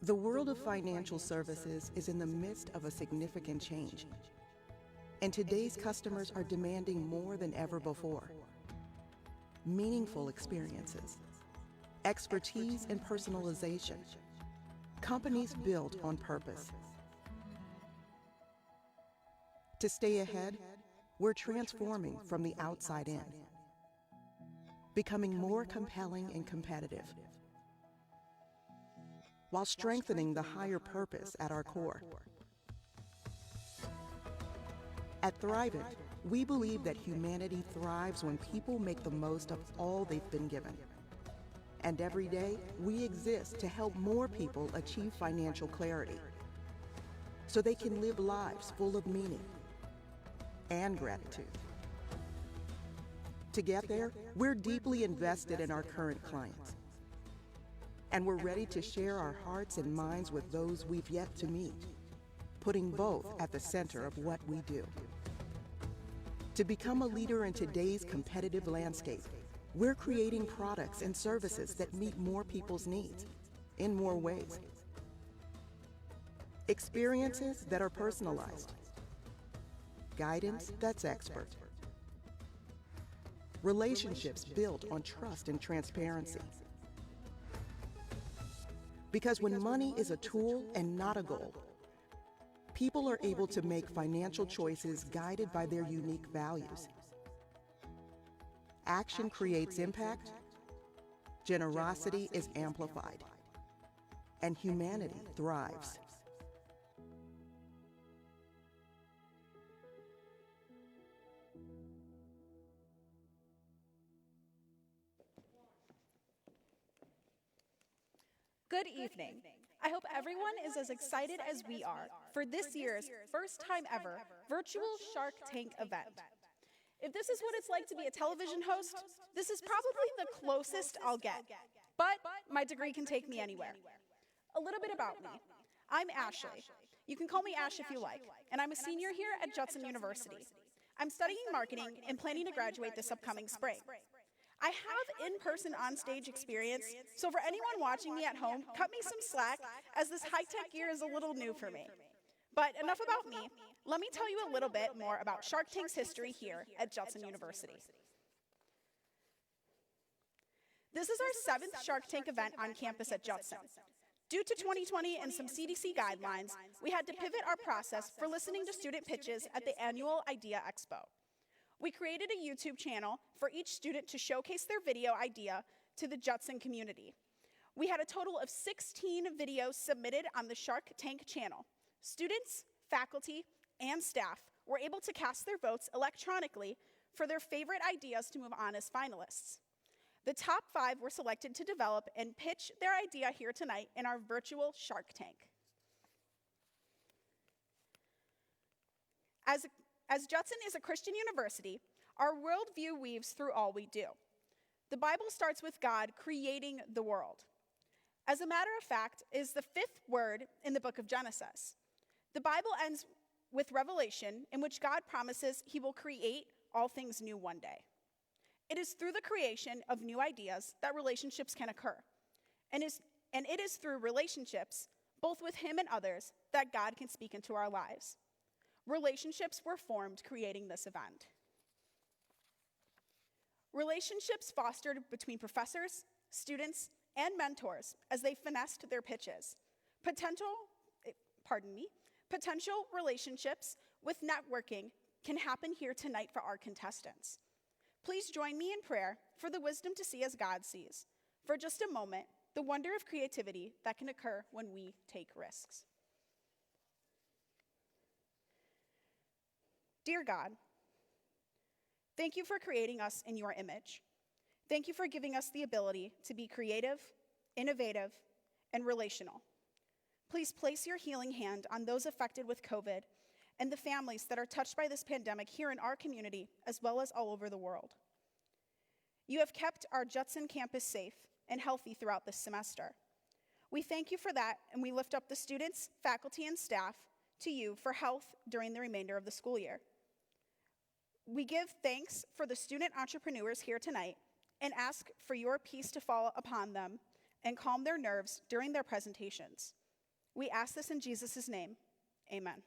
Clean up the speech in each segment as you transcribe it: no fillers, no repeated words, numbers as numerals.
The world of financial services is in the midst of a significant change, and today's customers are demanding more than ever before. Meaningful experiences, expertise and personalization, companies built on purpose. To stay ahead, we're transforming from the outside in, becoming more compelling and competitive, while strengthening the higher purpose at our core. At Thrivent, we believe that humanity thrives when people make the most of all they've been given. And every day, we exist to help more people achieve financial clarity, so they can live lives full of meaning and gratitude. To get there, we're deeply invested in our current clients, and we're ready to share our hearts and minds with those we've yet to meet, putting both at the center of what we do. To become a leader in today's competitive landscape, we're creating products and services that meet more people's needs in more ways. Experiences that are personalized, guidance that's expert, relationships built on trust and transparency. Because when money is a tool and not a goal, people are able to make financial choices guided by their unique values. Action creates impact, generosity is amplified, and humanity thrives. Good evening. I hope everyone is as excited as we are for this year's first time ever virtual Shark Tank event. If this is what it's like to be a television host, this is probably the closest I'll get, but my degree can take me anywhere. A little bit about me. I'm Ashley. You can call me Ash if you like, and I'm a senior here at Judson University. I'm studying marketing and planning to graduate this upcoming spring. I have in-person on-stage experience, so for anyone watching me at home, cut me some slack, as this high-tech gear is a little new for me. But enough about me. Let me tell you a little bit more about Shark Tank's history here at Judson University. This is our 7th Shark Tank event on campus at Judson. Due to 2020 and some CDC guidelines, we had to pivot our process for listening to student pitches at the annual Idea Expo. We created a YouTube channel for each student to showcase their video idea to the Judson community. We had a total of 16 videos submitted on the Shark Tank channel. Students, faculty, and staff were able to cast their votes electronically for their favorite ideas to move on as finalists. The top 5 were selected to develop and pitch their idea here tonight in our virtual Shark Tank. As Judson is a Christian university, our worldview weaves through all we do. The Bible starts with God creating the world. As a matter of fact, it is the 5th word in the book of Genesis. The Bible ends with Revelation, in which God promises he will create all things new one day. It is through the creation of new ideas that relationships can occur. And it is through relationships, both with him and others, that God can speak into our lives. Relationships were formed creating this event. Relationships fostered between professors, students, and mentors as they finessed their pitches. Potential relationships with networking can happen here tonight for our contestants. Please join me in prayer for the wisdom to see as God sees. For just a moment, the wonder of creativity that can occur when we take risks. Dear God, thank you for creating us in your image. Thank you for giving us the ability to be creative, innovative, and relational. Please place your healing hand on those affected with COVID and the families that are touched by this pandemic here in our community, as well as all over the world. You have kept our Judson campus safe and healthy throughout this semester. We thank you for that, and we lift up the students, faculty, and staff to you for health during the remainder of the school year. We give thanks for the student entrepreneurs here tonight and ask for your peace to fall upon them and calm their nerves during their presentations. We ask this in Jesus' name. Amen.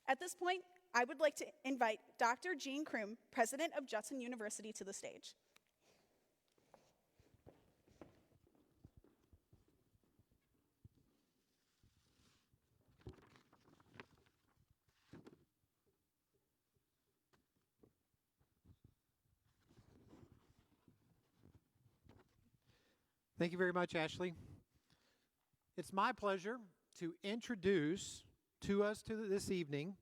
At this point, I would like to invite Dr. Jean Kroom, president of Judson University, to the stage. Thank you very much, Ashley. It's my pleasure to introduce to us this evening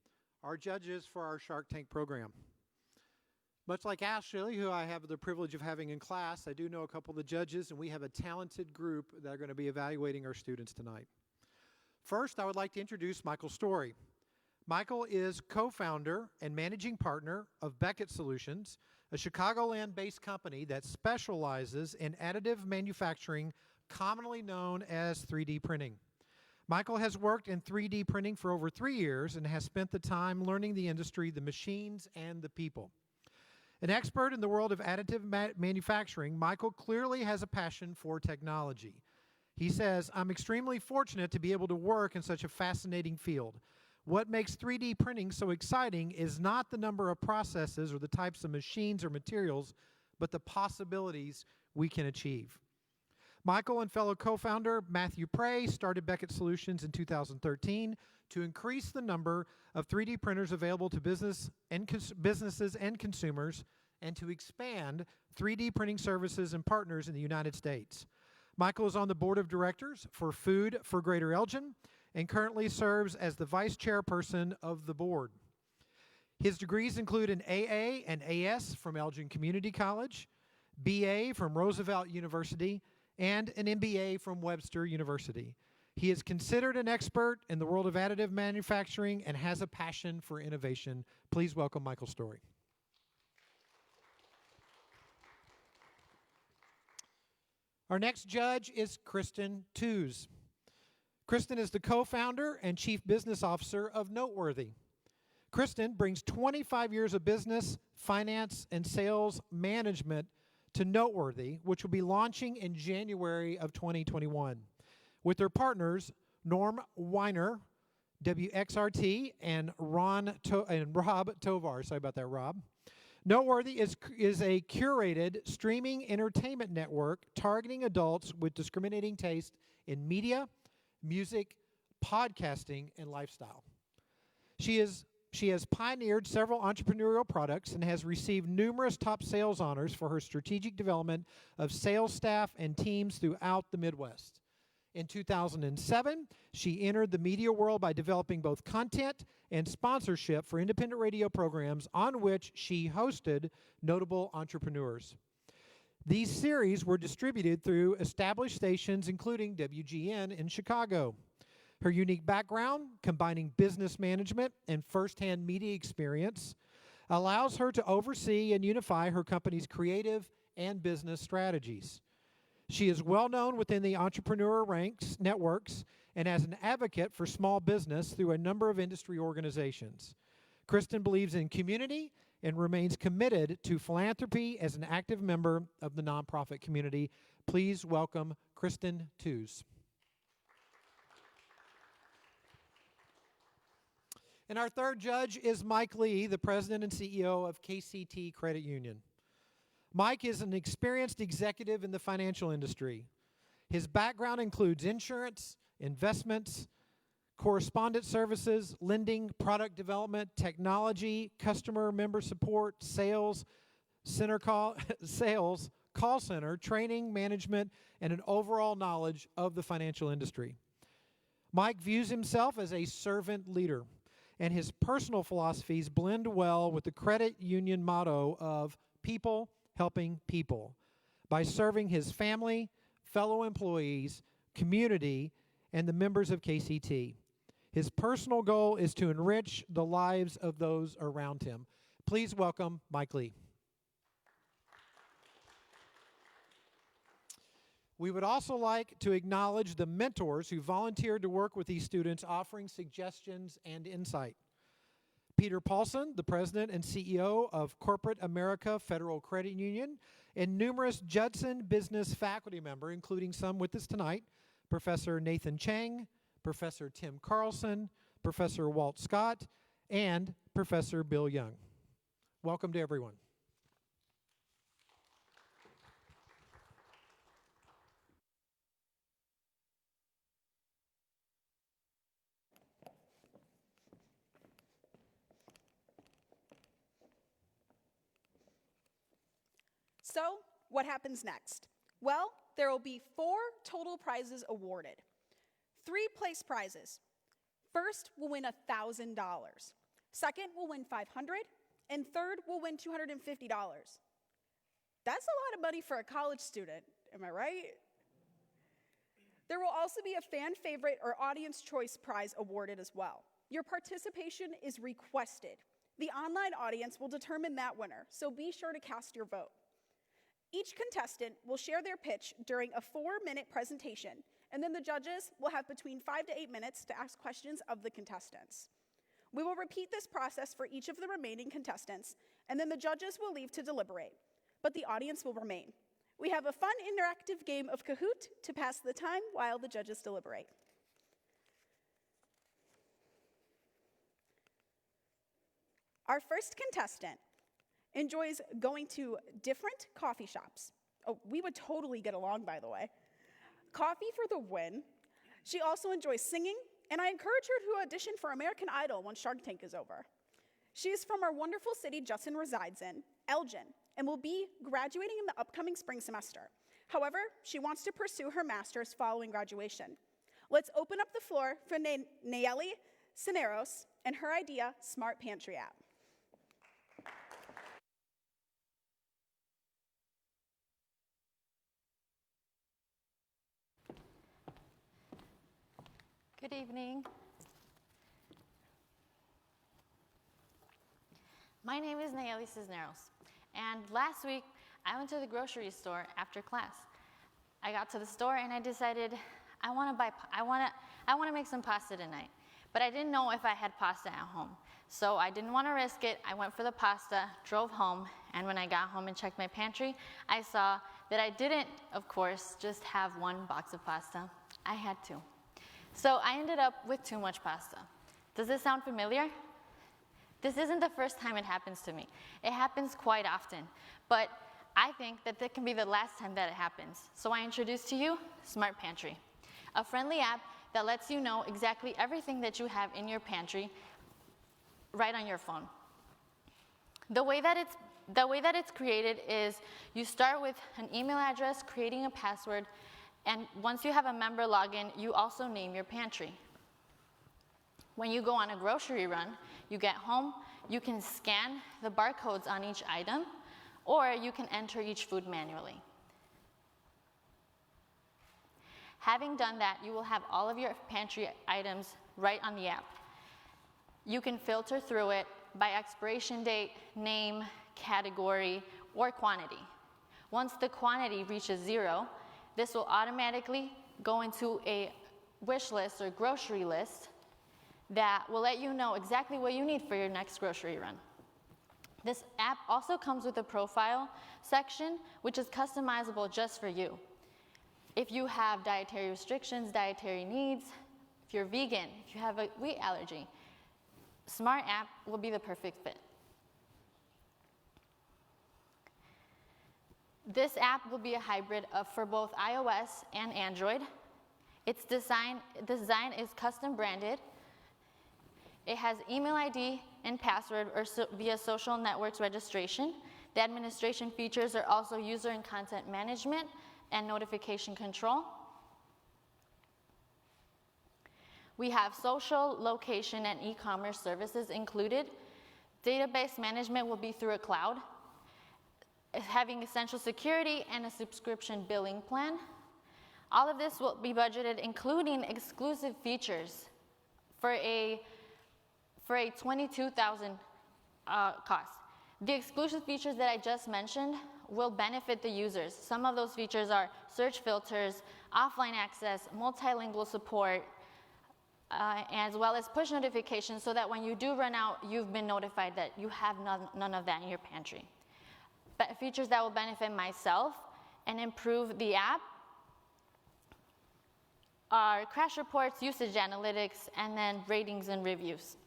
our judges for our Shark Tank program. Much like Ashley, who I have the privilege of having in class, I do know a couple of the judges, and we have a talented group that are going to be evaluating our students tonight. First, I would like to introduce Michael Story. Michael is co-founder and managing partner of Beckett Solutions, a Chicagoland-based company that specializes in additive manufacturing, commonly known as 3D printing. Michael has worked in 3D printing for over 3 years and has spent the time learning the industry, the machines, and the people. An expert in the world of additive manufacturing, Michael clearly has a passion for technology. He says, "I'm extremely fortunate to be able to work in such a fascinating field. What makes 3D printing so exciting is not the number of processes or the types of machines or materials, but the possibilities we can achieve." Michael and fellow co-founder Matthew Prey started Beckett Solutions in 2013 to increase the number of 3D printers available to businesses and consumers, and to expand 3D printing services and partners in the United States. Michael is on the board of directors for Food for Greater Elgin, and currently serves as the vice chairperson of the board. His degrees include an AA and AS from Elgin Community College, BA from Roosevelt University, and an MBA from Webster University. He is considered an expert in the world of additive manufacturing and has a passion for innovation. Please welcome Michael Story. Our next judge is Kristen Tews. Kristen is the co-founder and chief business officer of Noteworthy. Kristen brings 25 years of business, finance, and sales management to Noteworthy, which will be launching in January of 2021. With their partners, Norm Weiner, WXRT, and Rob Tovar. Sorry about that, Rob. Noteworthy is a curated streaming entertainment network targeting adults with discriminating taste in media, music, podcasting, and lifestyle. She has pioneered several entrepreneurial products and has received numerous top sales honors for her strategic development of sales staff and teams throughout the Midwest. In 2007, she entered the media world by developing both content and sponsorship for independent radio programs on which she hosted notable entrepreneurs. These series were distributed through established stations including WGN in Chicago. Her unique background, combining business management and firsthand media experience, allows her to oversee and unify her company's creative and business strategies. She is well known within the entrepreneur ranks, networks, and as an advocate for small business through a number of industry organizations. Kristen believes in community and remains committed to philanthropy as an active member of the nonprofit community. Please welcome Kristen Tews. And our third judge is Mike Lee, the president and CEO of KCT Credit Union. Mike is an experienced executive in the financial industry. His background includes insurance, investments, correspondent services, lending, product development, technology, customer member support, sales, call center, training, management, and an overall knowledge of the financial industry. Mike views himself as a servant leader, and his personal philosophies blend well with the credit union motto of people helping people by serving his family, fellow employees, community, and the members of KCT. His personal goal is to enrich the lives of those around him. Please welcome Mike Lee. We would also like to acknowledge the mentors who volunteered to work with these students, offering suggestions and insight. Peter Paulson, the President and CEO of Corporate America Federal Credit Union, and numerous Judson business faculty member, including some with us tonight, Professor Nathan Chang, Professor Tim Carlson, Professor Walt Scott, and Professor Bill Young. Welcome to everyone. So, what happens next? Well, there will be 4 total prizes awarded. 3 place prizes. First will win $1,000. Second will win $500, and third will win $250. That's a lot of money for a college student, am I right? There will also be a fan favorite or audience choice prize awarded as well. Your participation is requested. The online audience will determine that winner, so be sure to cast your vote. Each contestant will share their pitch during a 4-minute presentation, and then the judges will have between 5 to 8 minutes to ask questions of the contestants. We will repeat this process for each of the remaining contestants, and then the judges will leave to deliberate, but the audience will remain. We have a fun interactive game of Kahoot to pass the time while the judges deliberate. Our first contestant enjoys going to different coffee shops. Oh, we would totally get along, by the way. Coffee for the win. She also enjoys singing, and I encourage her to audition for American Idol once Shark Tank is over. She is from our wonderful city Judson resides in, Elgin, and will be graduating in the upcoming spring semester. However, she wants to pursue her master's following graduation. Let's open up the floor for Nayeli Cineros and her idea, Smart Pantry app. Good evening. My name is Nayeli Cisneros, and last week I went to the grocery store after class. I got to the store and I decided I want to make some pasta tonight, but I didn't know if I had pasta at home. So I didn't want to risk it. I went for the pasta, drove home, and when I got home and checked my pantry, I saw that I didn't, of course, just have 1 box of pasta. I had 2. So I ended up with too much pasta. Does this sound familiar? This isn't the first time it happens to me. It happens quite often, but I think that can be the last time that it happens. So I introduce to you Smart Pantry, a friendly app that lets you know exactly everything that you have in your pantry right on your phone. The way that it's created is you start with an email address, creating a password, and once you have a member login, you also name your pantry. When you go on a grocery run, you get home, you can scan the barcodes on each item, or you can enter each food manually. Having done that, you will have all of your pantry items right on the app. You can filter through it by expiration date, name, category, or quantity. Once the quantity reaches 0, this will automatically go into a wish list or grocery list that will let you know exactly what you need for your next grocery run. This app also comes with a profile section, which is customizable just for you. If you have dietary restrictions, dietary needs, if you're vegan, if you have a wheat allergy, Smart app will be the perfect fit. This app will be a hybrid for both iOS and Android. Its design is custom branded. It has email ID and password or via social networks registration. The administration features are also user and content management and notification control. We have social, location, and e-commerce services included. Database management will be through a cloud. Having essential security and a subscription billing plan. All of this will be budgeted, including exclusive features for a $22,000 cost. The exclusive features that I just mentioned will benefit the users. Some of those features are search filters, offline access, multilingual support, as well as push notifications so that when you do run out, you've been notified that you have none of that in your pantry. But features that will benefit myself and improve the app are crash reports, usage analytics, and then ratings and reviews.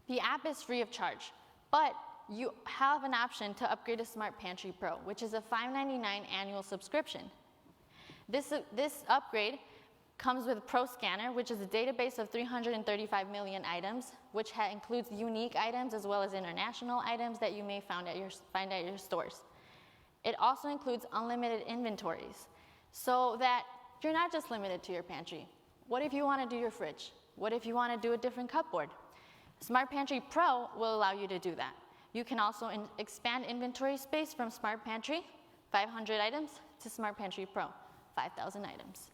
The app is free of charge, but you have an option to upgrade to Smart Pantry Pro, which is a $5.99 annual subscription. This upgrade comes with Pro Scanner, which is a database of 335 million items, which includes unique items as well as international items that you may find at your stores. It also includes unlimited inventories, so that you're not just limited to your pantry. What if you want to do your fridge? What if you want to do a different cupboard? Smart Pantry Pro will allow you to do that. You can also expand inventory space from Smart Pantry, 500 items, to Smart Pantry Pro, 5,000 items.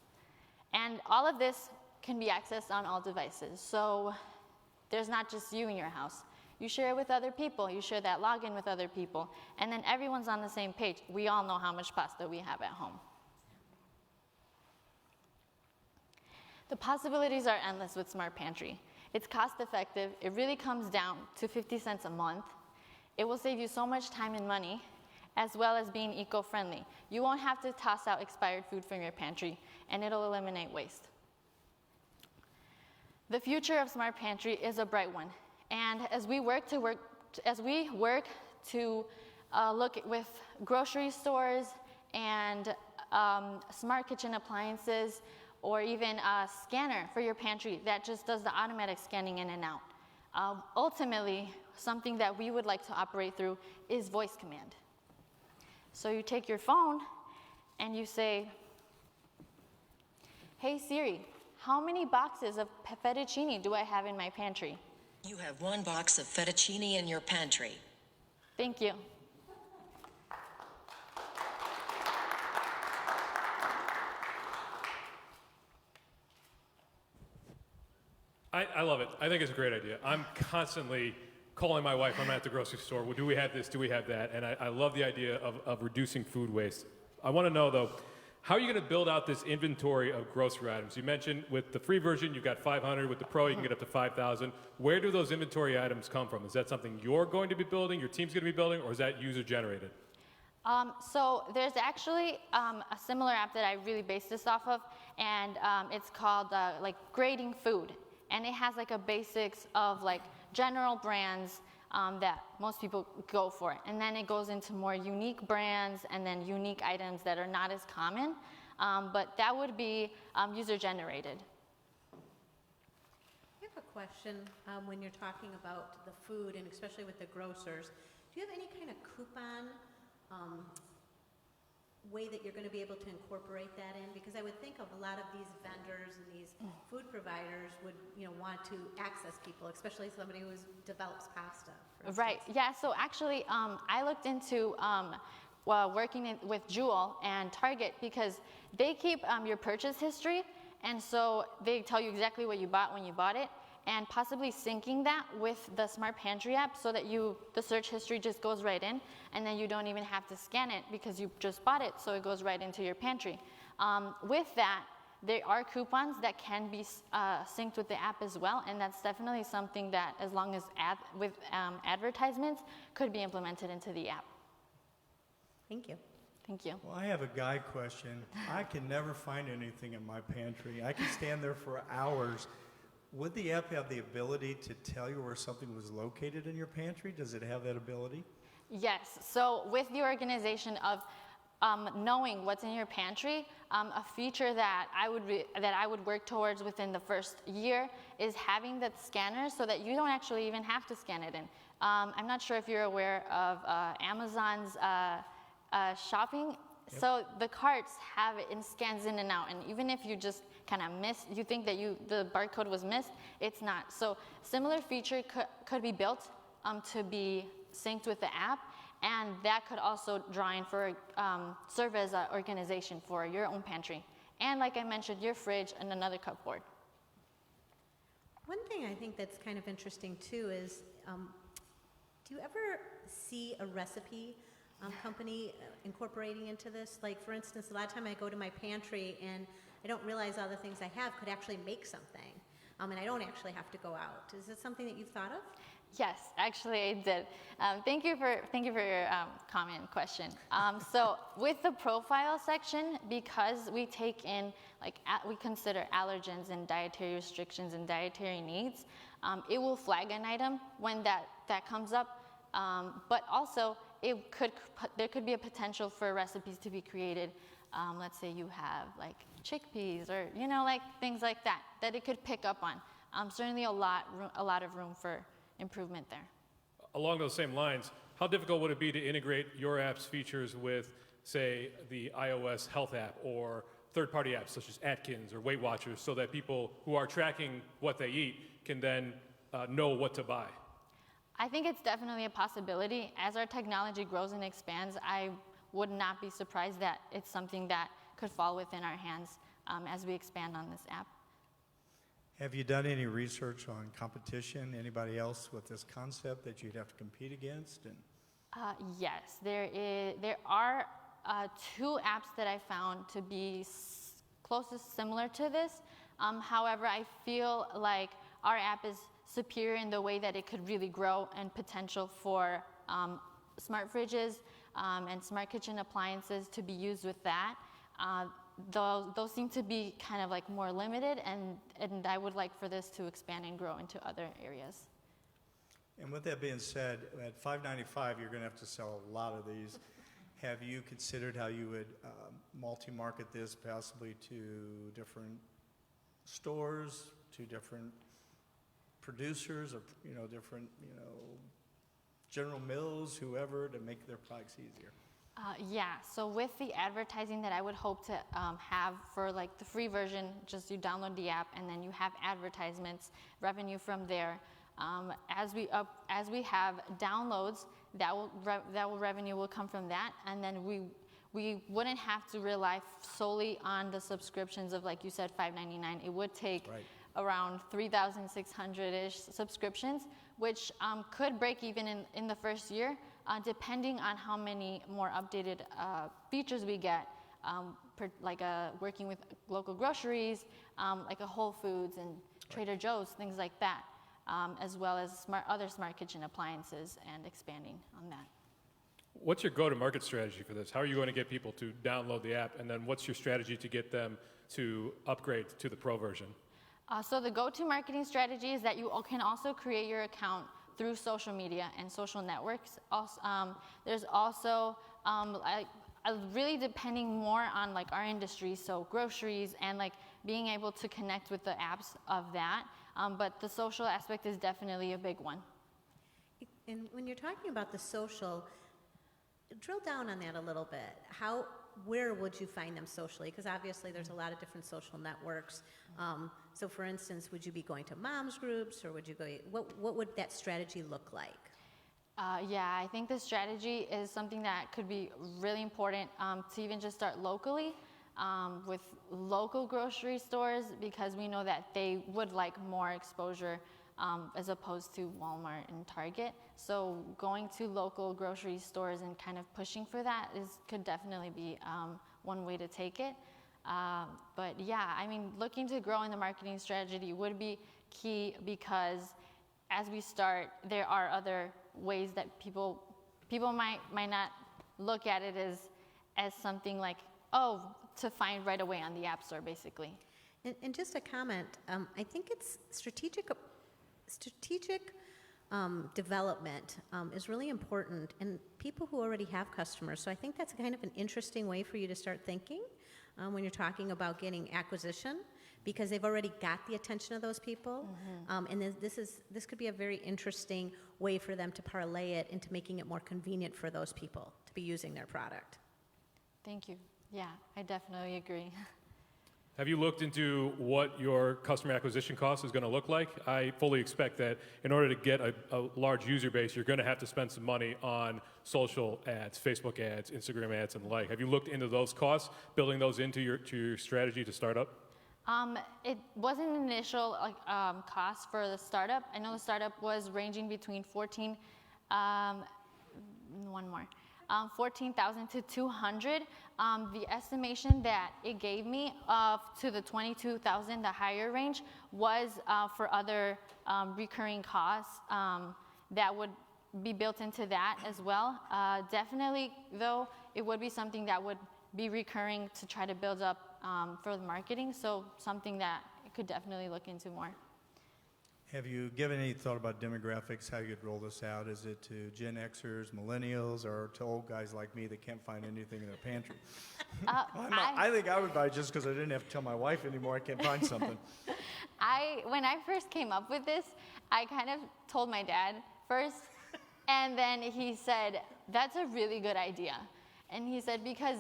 And all of this can be accessed on all devices. So there's not just you in your house. You share it with other people. You share that login with other people. And then everyone's on the same page. We all know how much pasta we have at home. The possibilities are endless with Smart Pantry. It's cost effective. It really comes down to 50 cents a month. It will save you so much time and money, as well as being eco-friendly. You won't have to toss out expired food from your pantry, and it'll eliminate waste. The future of Smart Pantry is a bright one, and as we work to look with grocery stores and smart kitchen appliances, or even a scanner for your pantry that just does the automatic scanning in and out. Ultimately, something that we would like to operate through is voice command. So you take your phone and you say, "Hey Siri, how many boxes of fettuccine do I have in my pantry?" You have 1 box of fettuccine in your pantry. Thank you. I love it. I think it's a great idea. I'm constantly calling my wife. I'm at the grocery store. Well, do we have this? Do we have that? And I love the idea of reducing food waste. I want to know, though, how are you going to build out this inventory of grocery items? You mentioned with the free version, you've got 500. With the Pro, you can get up to 5,000. Where do those inventory items come from? Is that something you're going to be building, your team's going to be building, or is that user-generated? So there's actually a similar app that I really based this off of, and it's called like grading food. And it has like a basics of like general brands that most people go for. And then it goes into more unique brands and then unique items that are not as common. But that would be user-generated. I have a question when you're talking about the food, and especially with the grocers. Do you have any kind of coupon way that you're going to be able to incorporate that in? Because I would think of a lot of these vendors and these food providers would, want to access people, especially somebody who develops pasta. Right. Yeah. So actually, I looked into working with Jewel and Target because they keep your purchase history, and so they tell you exactly what you bought when you bought it, and possibly syncing that with the Smart Pantry app so that the search history just goes right in, and then you don't even have to scan it because you just bought it, so it goes right into your pantry. With that, there are coupons that can be synced with the app as well, and that's definitely something that, as long as advertisements, could be implemented into the app. Thank you. Thank you. Well, I have a guy question. I can never find anything in my pantry. I can stand there for hours. Would the app have the ability to tell you where something was located in your pantry? Does it have that ability? Yes. So with the organization of knowing what's in your pantry, a feature that I would work towards within the first year is having that scanner so that you don't actually even have to scan it in. I'm not sure if you're aware of Amazon's shopping. Yep. So the carts have it and scans in and out, and even if you just kind of missed, you think that the barcode was missed, it's not. So similar feature could be built to be synced with the app, and that could also draw in for serve as an organization for your own pantry, and like I mentioned, your fridge and another cupboard. One thing I think that's kind of interesting too is, do you ever see a recipe company incorporating into this? Like, for instance, a lot of time I go to my pantry and I don't realize all the things I have could actually make something. And I don't actually have to go out. Is this something that you've thought of? Yes, actually I did. Thank you for your comment and question. So with the profile section, because we take in, we consider allergens and dietary restrictions and dietary needs, it will flag an item when that comes up. But also, there could be a potential for recipes to be created. Let's say you have like chickpeas or things like that it could pick up on. Certainly a lot of room for improvement there. Along those same lines, how difficult would it be to integrate your app's features with, say, the iOS health app or third-party apps such as Atkins or Weight Watchers, so that people who are tracking what they eat can then know what to buy? I think it's definitely a possibility. As our technology grows and expands, I would not be surprised that it's something that could fall within our hands as we expand on this app. Have you done any research on competition? Anybody else with this concept that you'd have to compete against? Yes, there are 2 apps that I found to be closest similar to this. However, I feel like our app is superior in the way that it could really grow and potential for smart fridges and smart kitchen appliances to be used with that. Those seem to be kind of like more limited, and I would like for this to expand and grow into other areas. And with that being said, at $5.95, you're going to have to sell a lot of these. Have you considered how you would multi-market this possibly to different stores, to different producers, or different General Mills, whoever, to make their products easier? Yeah, so with the advertising that I would hope to have for like the free version, just you download the app and then you have advertisements, revenue from there. As we have downloads, revenue will come from that, and then we wouldn't have to rely solely on the subscriptions of, like you said, $5.99. It would take around 3,600-ish subscriptions, which could break even in the first year, depending on how many more updated features we get, working with local groceries, like a Whole Foods and Trader Joe's, things like that, as well as other smart kitchen appliances, and expanding on that. What's your go-to-market strategy for this? How are you going to get people to download the app, and then what's your strategy to get them to upgrade to the Pro version? So the go-to marketing strategy is that you can also create your account through social media and social networks. There's also really depending more on like our industry, so groceries, and like being able to connect with the apps of that. But the social aspect is definitely a big one. And when you're talking about the social, drill down on that a little bit. Where would you find them socially? Because obviously there's a lot of different social networks. So for instance, would you be going to moms groups, or would you go, what would that strategy look like? Yeah, I think the strategy is something that could be really important to even just start locally with local grocery stores, because we know that they would like more exposure as opposed to Walmart and Target. So going to local grocery stores and kind of pushing for that could definitely be one way to take it. But yeah, I mean, looking to grow in the marketing strategy would be key, because as we start, there are other ways that people might not look at it as something like, to find right away on the App Store, basically. And just a comment, I think it's strategic development is really important, and people who already have customers. So I think that's kind of an interesting way for you to start thinking when you're talking about getting acquisition, because they've already got the attention of those people. And this could be a very interesting way for them to parlay it into making it more convenient for those people to be using their product. Thank you. Yeah, I definitely agree. Have you looked into what your customer acquisition cost is going to look like? I fully expect that in order to get a large user base, you're going to have to spend some money on social ads, Facebook ads, Instagram ads, and the like. Have you looked into those costs, building those into your strategy to start up? It wasn't an initial cost for the startup. I know the startup was ranging between 14,000 to 200. The estimation that it gave me to the 22,000, the higher range, was for other recurring costs that would be built into that as well. Definitely, though, it would be something that would be recurring to try to build up for the marketing, so something that I could definitely look into more. Have you given any thought about demographics, how you'd roll this out? Is it to Gen Xers, millennials, or to old guys like me that can't find anything in their pantry? I think I would buy it just because I didn't have to tell my wife anymore I can't find something. When I first came up with this, I kind of told my dad first, and then he said, that's a really good idea. And he said, because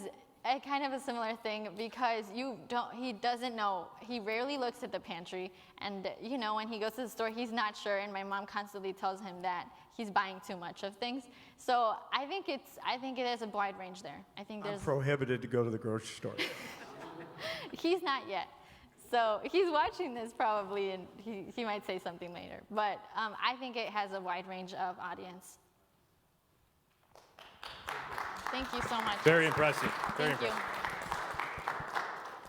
kind of a similar thing, because he doesn't know, he rarely looks at the pantry, and when he goes to the store, he's not sure, and my mom constantly tells him that he's buying too much of things. So I think it has a wide range there. I think I'm prohibited to go to the grocery store. He's not yet. So he's watching this probably, and he might say something later. But I think it has a wide range of audience. Thank you so much. Very impressive. Very Thank you. impressive.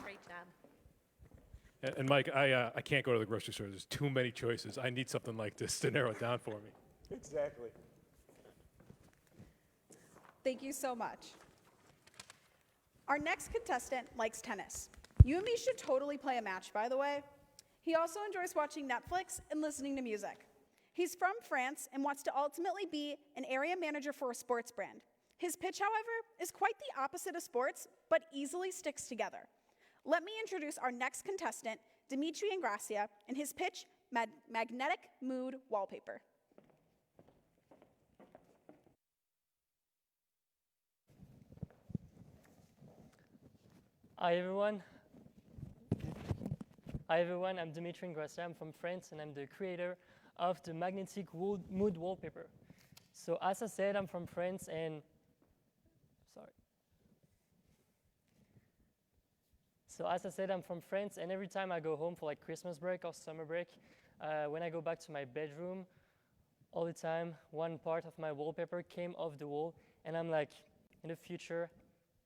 Great job. And Mike, I can't go to the grocery store. There's too many choices. I need something like this to narrow it down for me. Exactly. Thank you so much. Our next contestant likes tennis. You and me should totally play a match, by the way. He also enjoys watching Netflix and listening to music. He's from France and wants to ultimately be an area manager for a sports brand. His pitch, however, is quite the opposite of sports, but easily sticks together. Let me introduce our next contestant, Dimitri Ingracia, and his pitch, Magnetic Mood Wallpaper. Hi everyone, I'm Dimitri Ingracia. I'm from France and I'm the creator of the Magnetic Mood Wallpaper. So as I said, I'm from France and every time I go home for like Christmas break or summer break, when I go back to my bedroom, all the time, one part of my wallpaper came off the wall, and I'm like, in the future,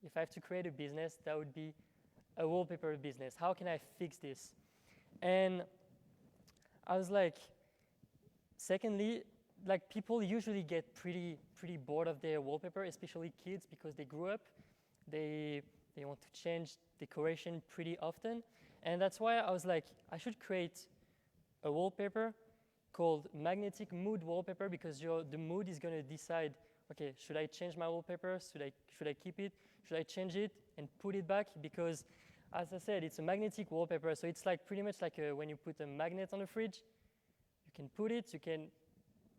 if I have to create a business, that would be a wallpaper business. How can I fix this? And I was like, secondly, like people usually get pretty bored of their wallpaper, especially kids, because they grew up, they want to change decoration pretty often. And that's why I was like, I should create a wallpaper called Magnetic Mood Wallpaper, because the mood is going to decide, okay, should I change my wallpaper? Should I keep it? Should I change it and put it back? Because as I said, it's a magnetic wallpaper, so it's like pretty much like when you put a magnet on the fridge. You can put it, you can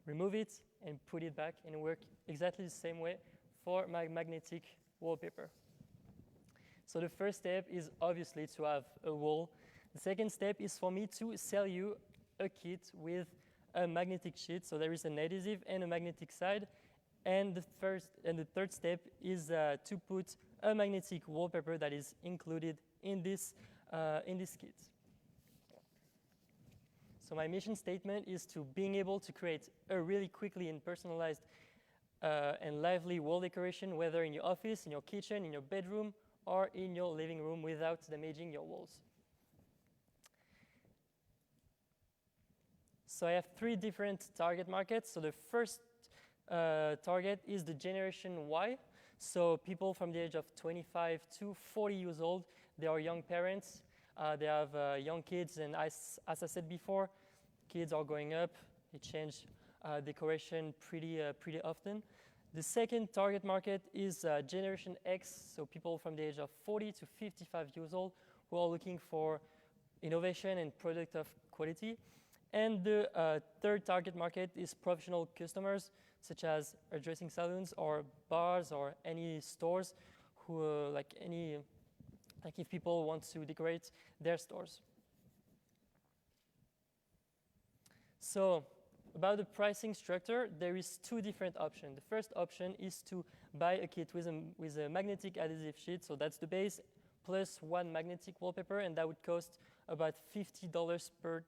remove it and put it back, and work exactly the same way for my magnetic wallpaper. So the first step is obviously to have a wall. The second step is for me to sell you a kit with a magnetic sheet. So there is an adhesive and a magnetic side. And the third step is to put a magnetic wallpaper that is included in this kit. So my mission statement is to being able to create a really quickly and personalized and lively wall decoration, whether in your office, in your kitchen, in your bedroom, or in your living room without damaging your walls. So I have 3 different target markets. So the first target is the Generation Y. So people from the age of 25 to 40 years old. They are young parents. They have young kids, and as I said before, kids are growing up. They change decoration pretty often. The second target market is Generation X, so people from the age of 40 to 55 years old who are looking for innovation and product of quality. And the third target market is professional customers, such as hairdressing salons or bars or any stores who like if people want to decorate their stores. So about the pricing structure, there is 2 different options. The first option is to buy a kit with a magnetic adhesive sheet, so that's the base, plus 1 magnetic wallpaper, and that would cost about $50 per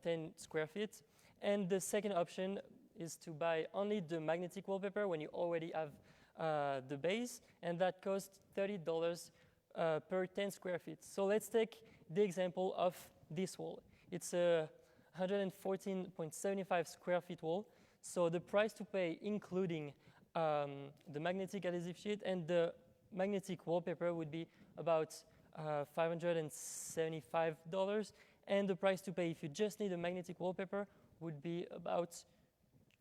10 square feet. And the second option is to buy only the magnetic wallpaper when you already have the base, and that costs $30 per 10 square feet. So let's take the example of this wall. It's a 114.75 square feet wall. So the price to pay, including the magnetic adhesive sheet and the magnetic wallpaper, would be about $575. And the price to pay if you just need a magnetic wallpaper would be about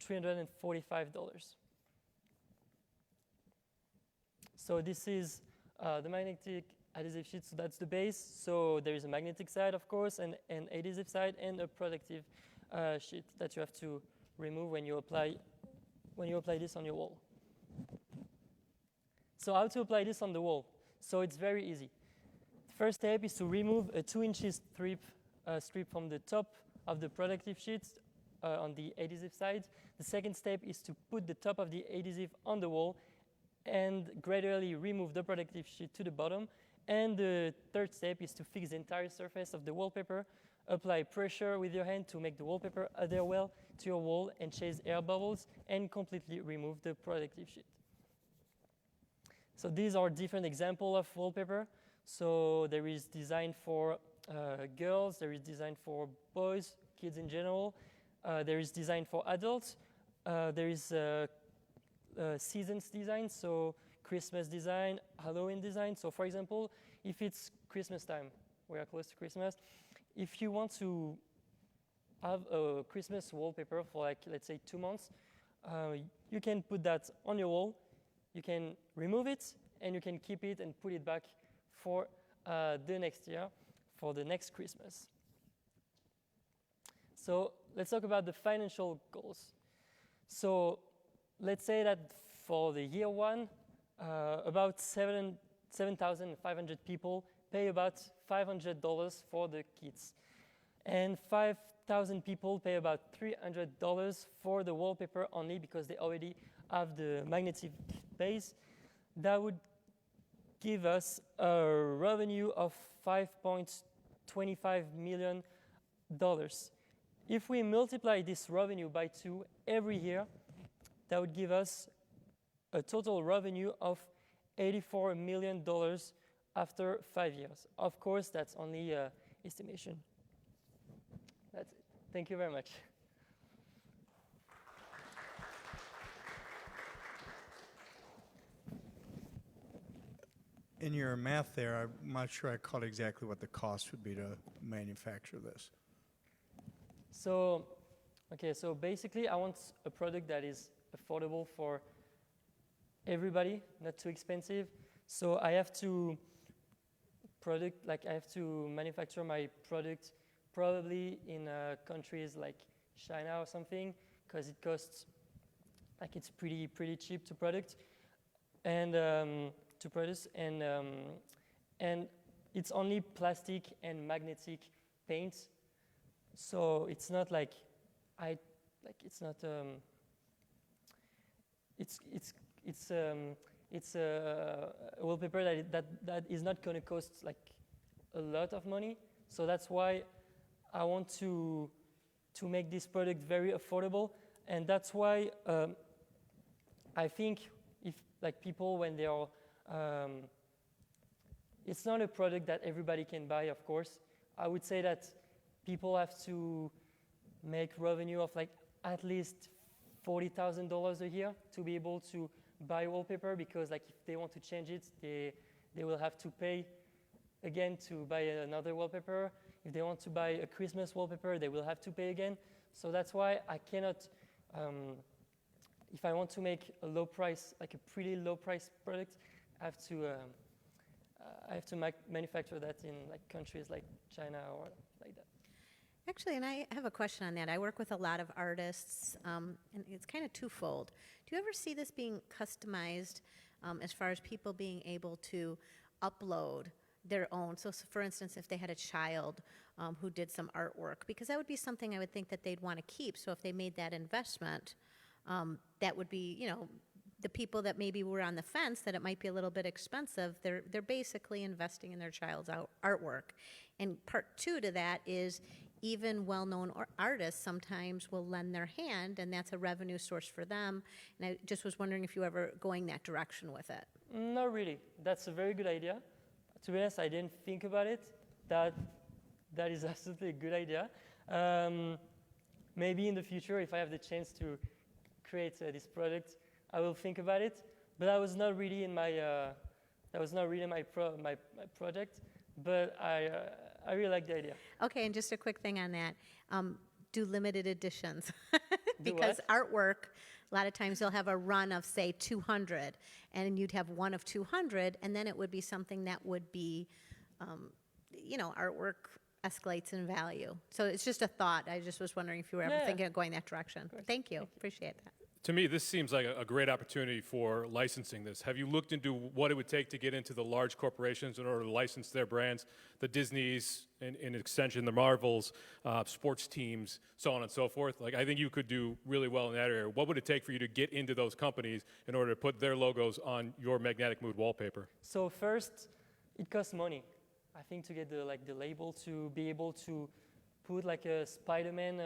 $345. So this is the magnetic adhesive sheet, so that's the base. So there is a magnetic side, of course, and an adhesive side, and a protective sheet that you have to remove when you apply this on your wall. So how to apply this on the wall? So it's very easy. The first step is to remove a 2-inch strip from the top of the protective sheet on the adhesive side. The second step is to put the top of the adhesive on the wall and gradually remove the protective sheet to the bottom. And the third step is to fix the entire surface of the wallpaper. Apply pressure with your hand to make the wallpaper adhere well to your wall and chase air bubbles, and completely remove the protective sheet. So these are different examples of wallpaper. So there is design for girls, there is design for boys, kids in general. There is design for adults. There is seasons design, so Christmas design, Halloween design. So for example, if it's Christmas time, we are close to Christmas, if you want to have a Christmas wallpaper for, like, let's say 2 months, you can put that on your wall, you can remove it, and you can keep it and put it back for the next year, for the next Christmas. So let's talk about the financial goals. So let's say that for the year one, about 7,500 people pay about $500 for the kits. And 5,000 people pay about $300 for the wallpaper only, because they already have the magnetic base. That would give us a revenue of $5.25 million. If we multiply this revenue by 2 every year, that would give us a total revenue of $84 million after 5 years. Of course, that's only estimation. That's it. Thank you very much. In your math there, I'm not sure I caught exactly what the cost would be to manufacture this. So, okay, so basically I want a product that is affordable for everybody, not too expensive. So I have to manufacture my product probably in countries like China or something, because it costs, like, it's pretty cheap to produce, and it's only plastic and magnetic paint. So it's not like it's a wallpaper that is not going to cost like a lot of money. So that's why I want to make this product very affordable, and that's why I think if, like, people, when they are it's not a product that everybody can buy, of course. I would say that people have to make revenue of like at least $40,000 a year to be able to buy wallpaper, because like if they want to change it, they will have to pay again to buy another wallpaper. If they want to buy a Christmas wallpaper, they will have to pay again. So that's why I cannot, if I want to make a low price, like a pretty low price product, I have to manufacture that in like countries like China or like that. Actually, and I have a question on that. I work with a lot of artists, and it's kind of twofold. Do you ever see this being customized as far as people being able to upload their own? So for instance, if they had a child who did some artwork, because that would be something I would think that they'd want to keep. So if they made that investment, that would be, you know, the people that maybe were on the fence that it might be a little bit expensive, they're basically investing in their child's artwork. And part two to that is, even well-known artists sometimes will lend their hand, and that's a revenue source for them. And I just was wondering if you were ever going that direction with it. Not really. That's a very good idea. To be honest, I didn't think about it. That is absolutely a good idea. Maybe in the future, if I have the chance to create this product, I will think about it. But that was not really in my my project. But I really like the idea. Okay, and just a quick thing on that. Do limited editions. Do Because what? artwork, a lot of times you'll have a run of, say, 200, and you'd have one of 200, and then it would be something that would be, artwork escalates in value. So it's just a thought. I just was wondering if you were ever Yeah. thinking of going that direction. Thank you. Appreciate that. To me, this seems like a great opportunity for licensing this. Have you looked into what it would take to get into the large corporations in order to license their brands, the Disneys, in extension, the Marvels, sports teams, so on and so forth? Like, I think you could do really well in that area. What would it take for you to get into those companies in order to put their logos on your Magnetic Mood wallpaper? So first, it costs money. I think to get the label, to be able to put like a Spider-Man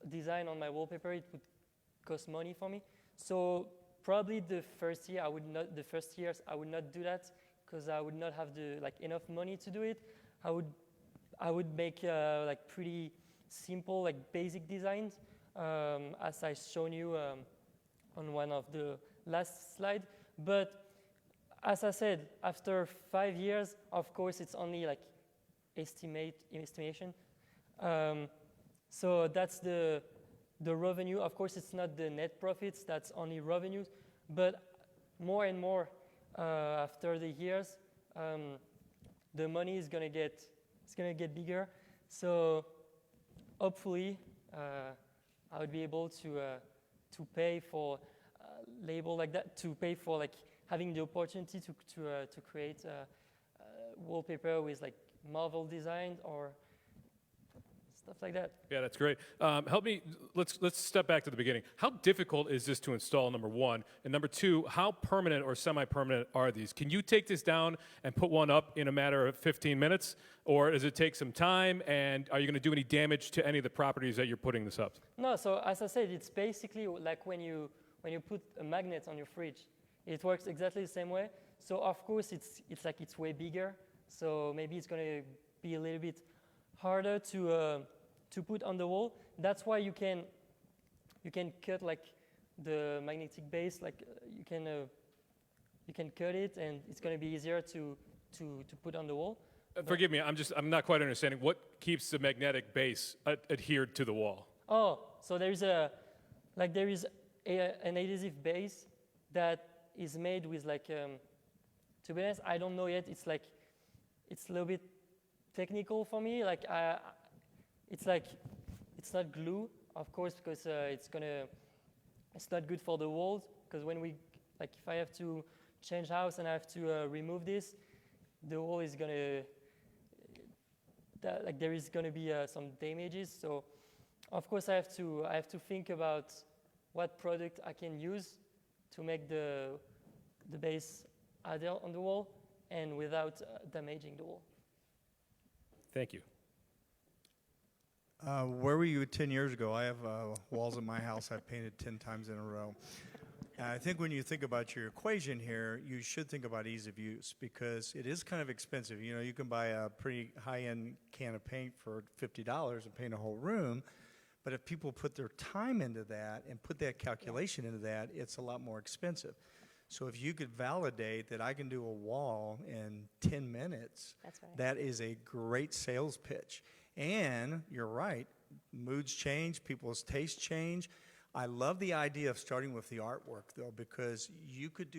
design on my wallpaper, it would cost money for me. So probably the first years I would not do that because I would not have enough money to do it. I would make pretty simple basic designs as I shown you on one of the last slide. But as I said, after 5 years, of course, it's only estimation. So that's the revenue. Of course, it's not the net profits, that's only revenues, but more and more after the years, the money is gonna get bigger. So hopefully, I would be able to pay for a label like that, to pay for having the opportunity to create wallpaper with Marvel designs or stuff like that. Yeah, that's great. Help me, let's step back to the beginning. How difficult is this to install, number one? And number two, how permanent or semi-permanent are these? Can you take this down and put one up in a matter of 15 minutes? Or does it take some time? And are you going to do any damage to any of the properties that you're putting this up? No, so as I said, it's basically like when you put a magnet on your fridge. It works exactly the same way. So of course, it's way bigger. So maybe it's going to be a little bit harder to put on the wall. That's why you can cut the magnetic base. You can cut it, and it's going to be easier to put on the wall. Forgive me, I'm not quite understanding. What keeps the magnetic base adhered to the wall? Oh, so there is an adhesive base that is made with to be honest, I don't know yet. It's a little bit technical for me. It's not glue, of course, because it's not good for the walls. Because when if I have to change house and I have to remove this, the wall is gonna there is gonna be some damages. So, of course, I have to think about what product I can use to make the base adhere on the wall and without damaging the wall. Thank you. Where were you 10 years ago? I have walls in my house I've painted 10 times in a row. And I think when you think about your equation here, you should think about ease of use because it is kind of expensive. You know, you can buy a pretty high-end can of paint for $50 and paint a whole room. But if people put their time into that and put that calculation into that, it's a lot more expensive. So if you could validate that I can do a wall in 10 minutes, That's right. that is a great sales pitch. And you're right, moods change, people's tastes change. I love the idea of starting with the artwork, though, because you could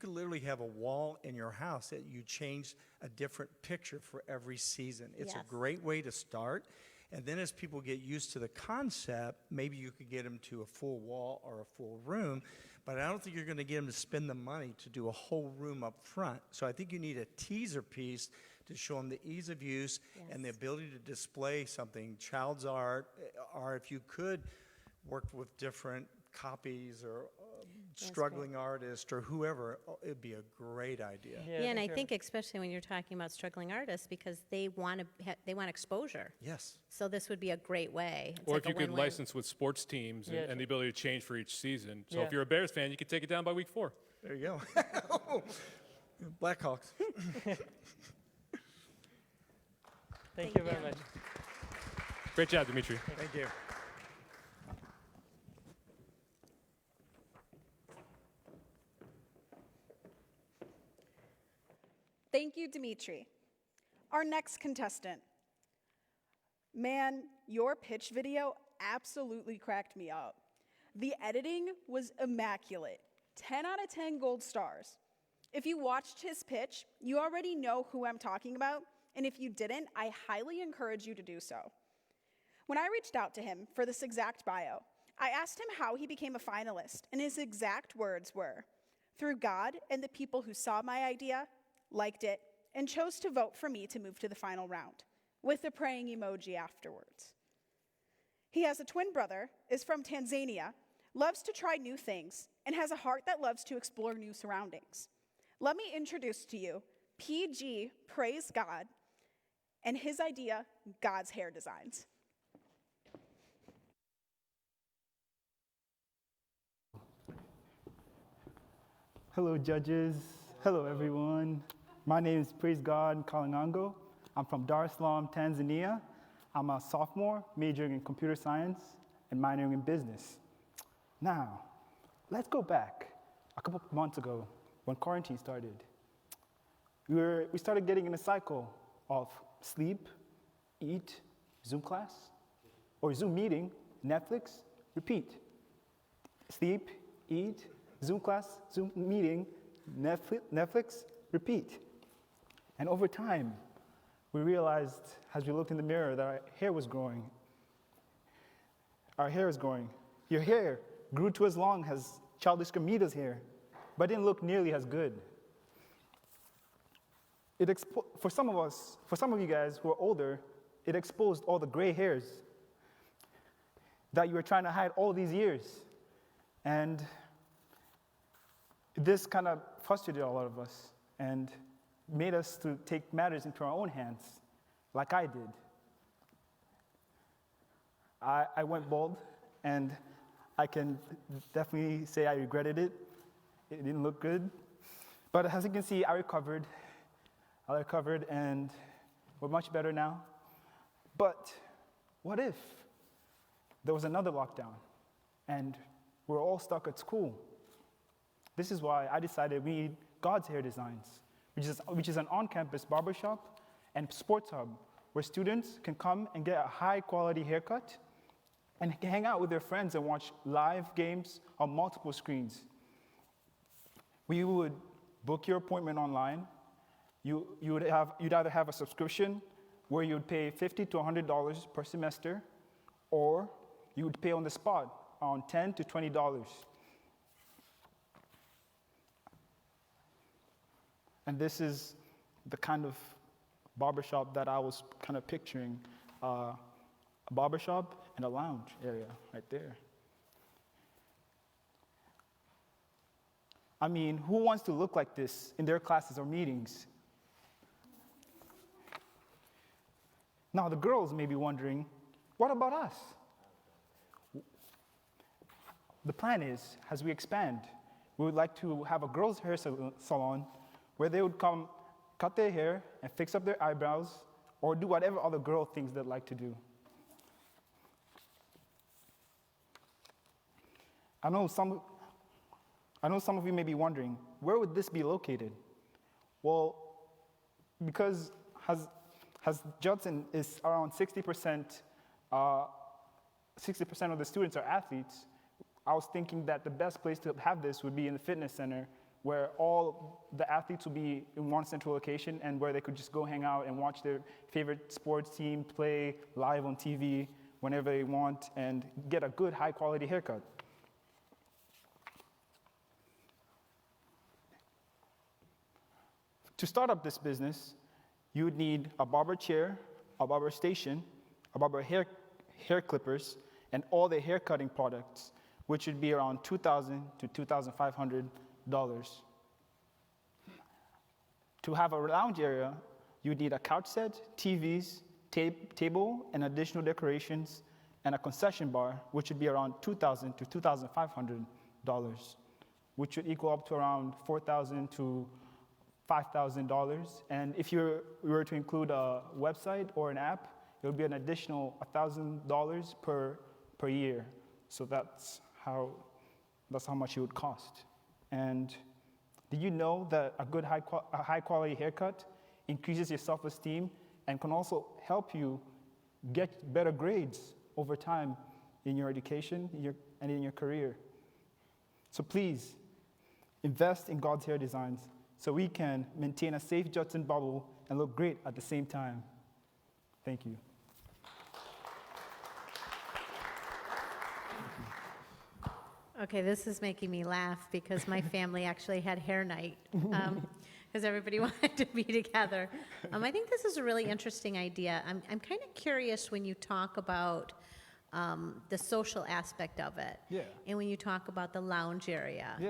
literally have a wall in your house that you change a different picture for every season. It's Yes. a great way to start. And then as people get used to the concept, maybe you could get them to a full wall or a full room. But I don't think you're going to get them to spend the money to do a whole room up front. So I think you need a teaser piece to show them the ease of use and the ability to display something, child's art, or if you could work with different copies or struggling artist or whoever, it'd be a great idea. Yeah, and I think especially when you're talking about struggling artists, because they want exposure. Yes. So this would be a great way. It's Or like if you a could win-win. license with sports teams and the ability to change for each season. So Yeah. if you're a Bears fan, you could take it down by week 4. There you go. Blackhawks. Thank you very much. Great job, Dimitri. Thank you. Thank you, Dimitri. Our next contestant. Man, your pitch video absolutely cracked me up. The editing was immaculate. 10 out of 10 gold stars. If you watched his pitch, you already know who I'm talking about, and if you didn't, I highly encourage you to do so. When I reached out to him for this exact bio, I asked him how he became a finalist, and his exact words were, "Through God and the people who saw my idea, liked it, and chose to vote for me to move to the final round," with a praying emoji afterwards. He has a twin brother, is from Tanzania, loves to try new things, and has a heart that loves to explore new surroundings. Let me introduce to you PG, praise God, and his idea, God's Hair Designs. Hello, judges. Hello, everyone. My name is Praise God Kalangango. I'm from Dar es Salaam, Tanzania. I'm a sophomore, majoring in computer science and minoring in business. Now, let's go back a couple of months ago when quarantine started. We started getting in a cycle of sleep, eat, Zoom class, or Zoom meeting, Netflix, repeat. Sleep, eat, Zoom class, Zoom meeting, Netflix, repeat. And over time, we realized as we looked in the mirror that our hair was growing. Our hair is growing. Your hair grew to as long as Childish Gambino's hair, but didn't look nearly as good. For some of you guys who are older, it exposed all the gray hairs that you were trying to hide all these years. And this kind of frustrated a lot of us and made us to take matters into our own hands, like I did. I went bald, and I can definitely say I regretted it. It didn't look good. But as you can see, I recovered, and we're much better now. But what if there was another lockdown, and we're all stuck at school? This is why I decided we need God's Hair Designs, which is an on-campus barbershop and sports hub where students can come and get a high-quality haircut and hang out with their friends and watch live games on multiple screens. We would book your appointment online. You'd either have a subscription where you would pay $50 to $100 per semester, or you would pay on the spot on $10 to $20. And this is the kind of barbershop that I was kind of picturing, a barbershop and a lounge area right there. I mean, who wants to look like this in their classes or meetings? Now, the girls may be wondering, what about us? The plan is, as we expand, we would like to have a girls' hair salon where they would come cut their hair and fix up their eyebrows or do whatever other girl things they'd like to do. I know some of you may be wondering, where would this be located? Well, because as Judson is around 60% of the students are athletes, I was thinking that the best place to have this would be in the fitness center, where all the athletes would be in one central location and where they could just go hang out and watch their favorite sports team play live on TV whenever they want and get a good high-quality haircut. To start up this business, you would need a barber chair, a barber station, a barber hair clippers, and all the hair cutting products, which would be around $2,000 to $2,500. To have a lounge area, you would need a couch set, TVs, table, and additional decorations, and a concession bar, which would be around $2,000 to $2,500, which would equal up to around $4,000 to $5,000. And if you were to include a website or an app, it would be an additional $1,000 per year. So that's how much it would cost. And did you know that a good high quality haircut increases your self-esteem and can also help you get better grades over time in your education and in your career? So please, invest in God's Hair Designs so we can maintain a safe Judson bubble and look great at the same time. Thank you. Okay, this is making me laugh because my family actually had hair night because everybody wanted to be together. I think this is a really interesting idea. I'm kind of curious when you talk about the social aspect of it, and when you talk about the lounge area. Yeah.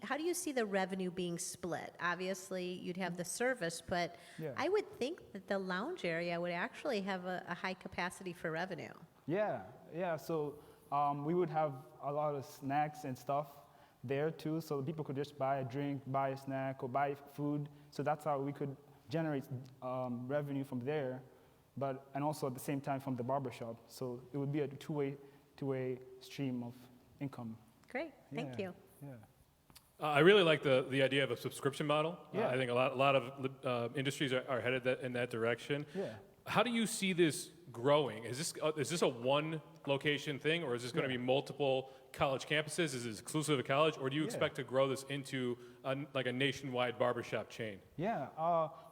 How do you see the revenue being split? Obviously, you'd have the service, but I would think that the lounge area would actually have a high capacity for revenue. Yeah. So we would have a lot of snacks and stuff there too, so people could just buy a drink, buy a snack, or buy food. So that's how we could generate revenue from there, and also at the same time from the barbershop. So it would be a two-way stream of income. Great, thank you. I really like the idea of a subscription model. Yeah. I think a lot of industries are headed in that direction. Yeah. How do you see this growing? Is this a one location thing, or is this going to be multiple college campuses? Is it exclusive to college, or do you expect to grow this into like a nationwide barbershop chain? Yeah,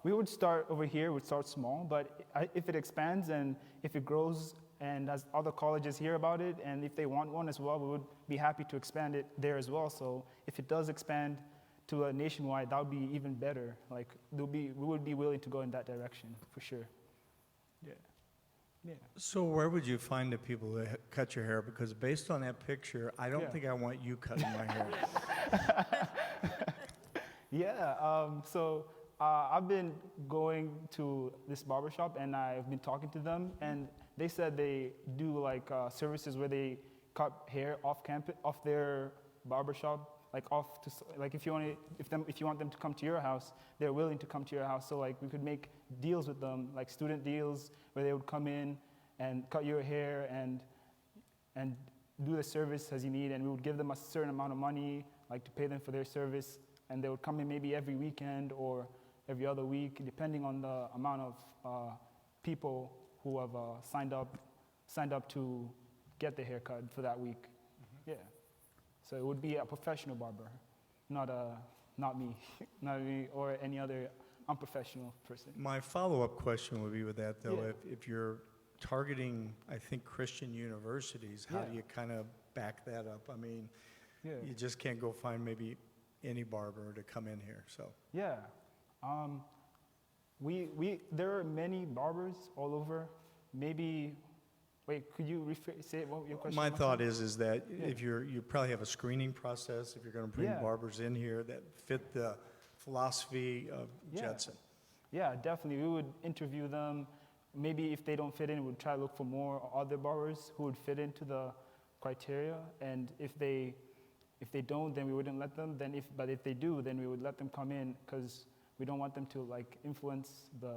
we would start over here. We'd start small, but if it expands and if it grows, and as other colleges hear about it, and if they want one as well, we would be happy to expand it there as well. So if it does expand to a nationwide, that would be even better. Like we would be willing to go in that direction for sure. Yeah. So where would you find the people that cut your hair? Because based on that picture, I don't think I want you cutting my hair. So I've been going to this barbershop and I've been talking to them, and they said they do like services where they cut hair off campus, off their barbershop, if you want them to come to your house, they're willing to come to your house. So like we could make deals with them, like student deals, where they would come in and cut your hair and do the service as you need, and we would give them a certain amount of money, like to pay them for their service, and they would come in maybe every weekend or every other week, depending on the amount of people who have signed up to get the haircut for that week. Yeah. So it would be a professional barber, not me, not me or any other unprofessional person. My follow-up question would be with that, though, if you're targeting, I think, Christian universities, how do you kind of back that up? I mean, you just can't go find maybe any barber to come in here, so. Yeah. There are many barbers all over. Maybe, wait, could you say what your question was? My thought is that if you probably have a screening process if you're going to bring barbers in here that fit the philosophy of Judson. Yeah, definitely. We would interview them. Maybe if they don't fit in, we'd try to look for more other barbers who would fit into the criteria. And if they don't, then we wouldn't let them. But if they do, then we would let them come in, because we don't want them to like influence the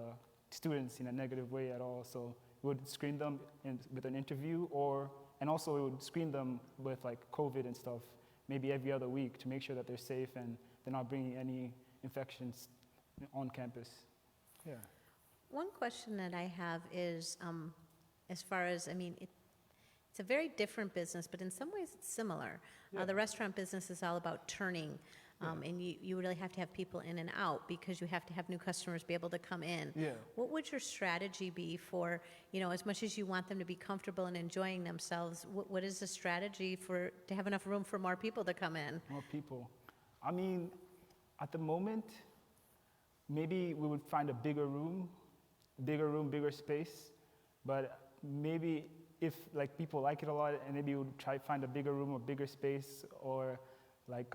students in a negative way at all. So we would screen them with an interview, and also we would screen them with like COVID and stuff, maybe every other week, to make sure that they're safe and they're not bringing any infections on campus. Yeah. One question that I have is, as far as, it's a very different business, but in some ways it's similar. The restaurant business is all about turning, and you really have to have people in and out because you have to have new customers be able to come in. Yeah. What would your strategy be for, as much as you want them to be comfortable and enjoying themselves, what is the strategy to have enough room for more people to come in? More people. At the moment, maybe we would find a bigger room, bigger space, but maybe if like people like it a lot, and maybe we'll try to find a bigger room or bigger space, or like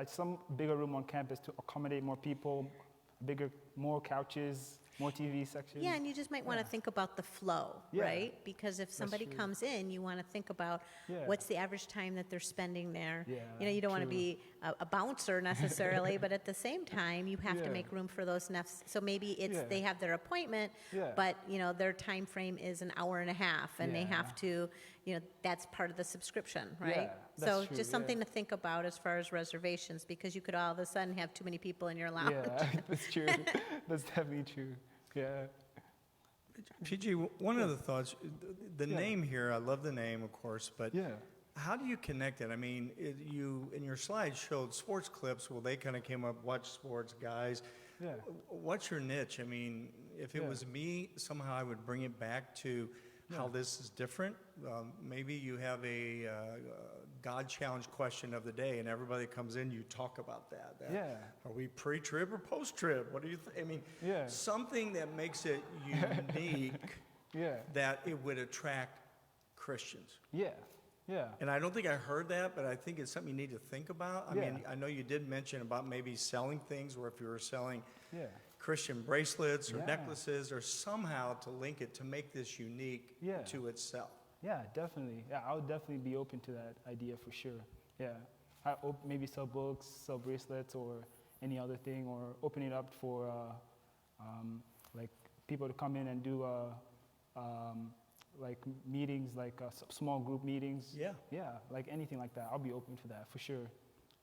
some bigger room on campus to accommodate more people, more couches, more TV sections. Yeah, and you just might want to think about the flow, Yeah. right? Because if somebody true. comes in, you want to think about Yeah. what's the average time that they're spending there. Yeah, You know, you don't want to true. be a bouncer necessarily, but at the same time, you have to Yeah. make room for those nefs. So maybe it's Yeah. they have their appointment, Yeah. but you know their time frame is an hour and a half, and they Yeah. have to, you know, that's part of the subscription, right? Yeah, that's so true, just something to think about as far as reservations, because you could all of a sudden have too many people in your lounge. Yeah, that's true. That's definitely true. Yeah. PG, one of the thoughts, the Yeah. name here, I love the name, of course, but Yeah. how do you connect it? I mean, you in your slides showed sports clips. Well, they kind of came up, watch sports, guys. Yeah. What's your niche? I mean, if it Yeah. was me, somehow I would bring it back to how this is different. Maybe you have a God challenge question of the day, and everybody comes in, you talk about that. Yeah. Are we pre-trib or post-trib? What do you think? I mean, Yeah. something that makes it unique Yeah. that it would attract Christians. Yeah. Yeah. And I don't think I heard that, but I think it's something you need to think about. I mean, I know you did mention about maybe selling things, or if you were selling Yeah. Christian bracelets or Yeah. necklaces, or somehow to link it to make this unique Yeah. to itself. Yeah, definitely. Yeah, I would definitely be open to that idea for sure. Yeah. Maybe sell books, sell bracelets, or any other thing, or open it up for like people to come in and do like meetings, like small group meetings. Yeah. Yeah, like anything like that. I'll be open to that for sure,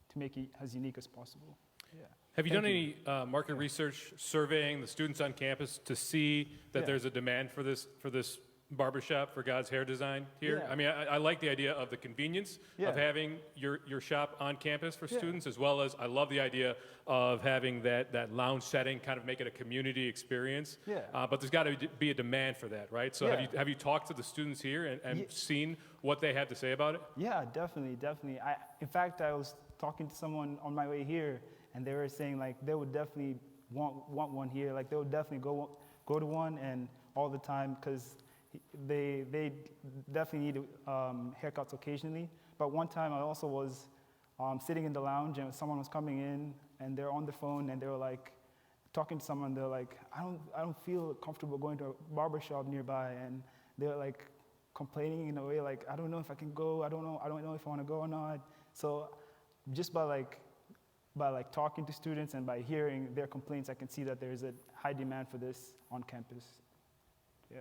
to make it as unique as possible. Yeah. Have you Thank done any market research surveying the students on campus to see that Yeah. there's a demand for this barbershop for God's hair design here? Yeah. I mean, I like the idea of the convenience Yeah. of having your shop on campus for Yeah. students, as well as I love the idea of having that lounge setting, kind of make it a community experience. Yeah. But there's got to be a demand for that, right? So Yeah. have you talked to the students here and seen what they have to say about it? Yeah, definitely. In fact, I was talking to someone on my way here, and they were saying like they would definitely want one here. Like they would definitely go to one and all the time, because they definitely need haircuts occasionally. But one time I also was sitting in the lounge, and someone was coming in, and they're on the phone, and they were like talking to someone. They're like, I don't feel comfortable going to a barber shop nearby, and they're like complaining in a way like, I don't know if I can go. I don't know if I want to go or not. So just by talking to students and by hearing their complaints, I can see that there's a high demand for this on campus. Yeah.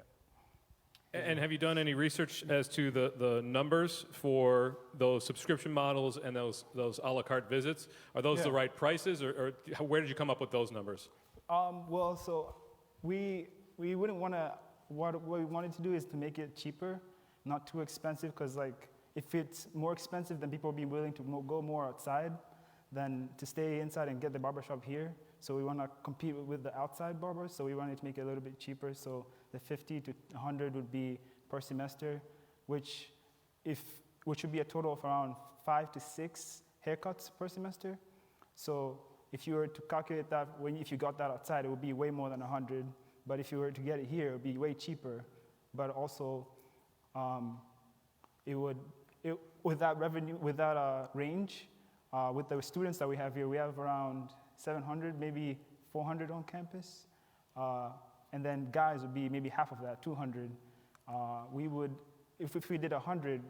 And have you done any research as to the numbers for those subscription models and those a la carte visits? Are those the right prices, or where did you come up with those numbers? Well, so we wouldn't want to. What we wanted to do is to make it cheaper, not too expensive, because like if it's more expensive, then people will be willing to go more outside than to stay inside and get the barbershop here. So we want to compete with the outside barbers, so we wanted to make it a little bit cheaper. So the 50 to 100 would be per semester, which would be a total of around 5 to 6 haircuts per semester. So if you were to calculate that, if you got that outside, it would be way more than 100. But if you were to get it here, it would be way cheaper. But also, with that revenue, with that range, with the students that we have here, we have around 700, maybe 400 on campus. And then guys would be maybe half of that, 200. If we did 100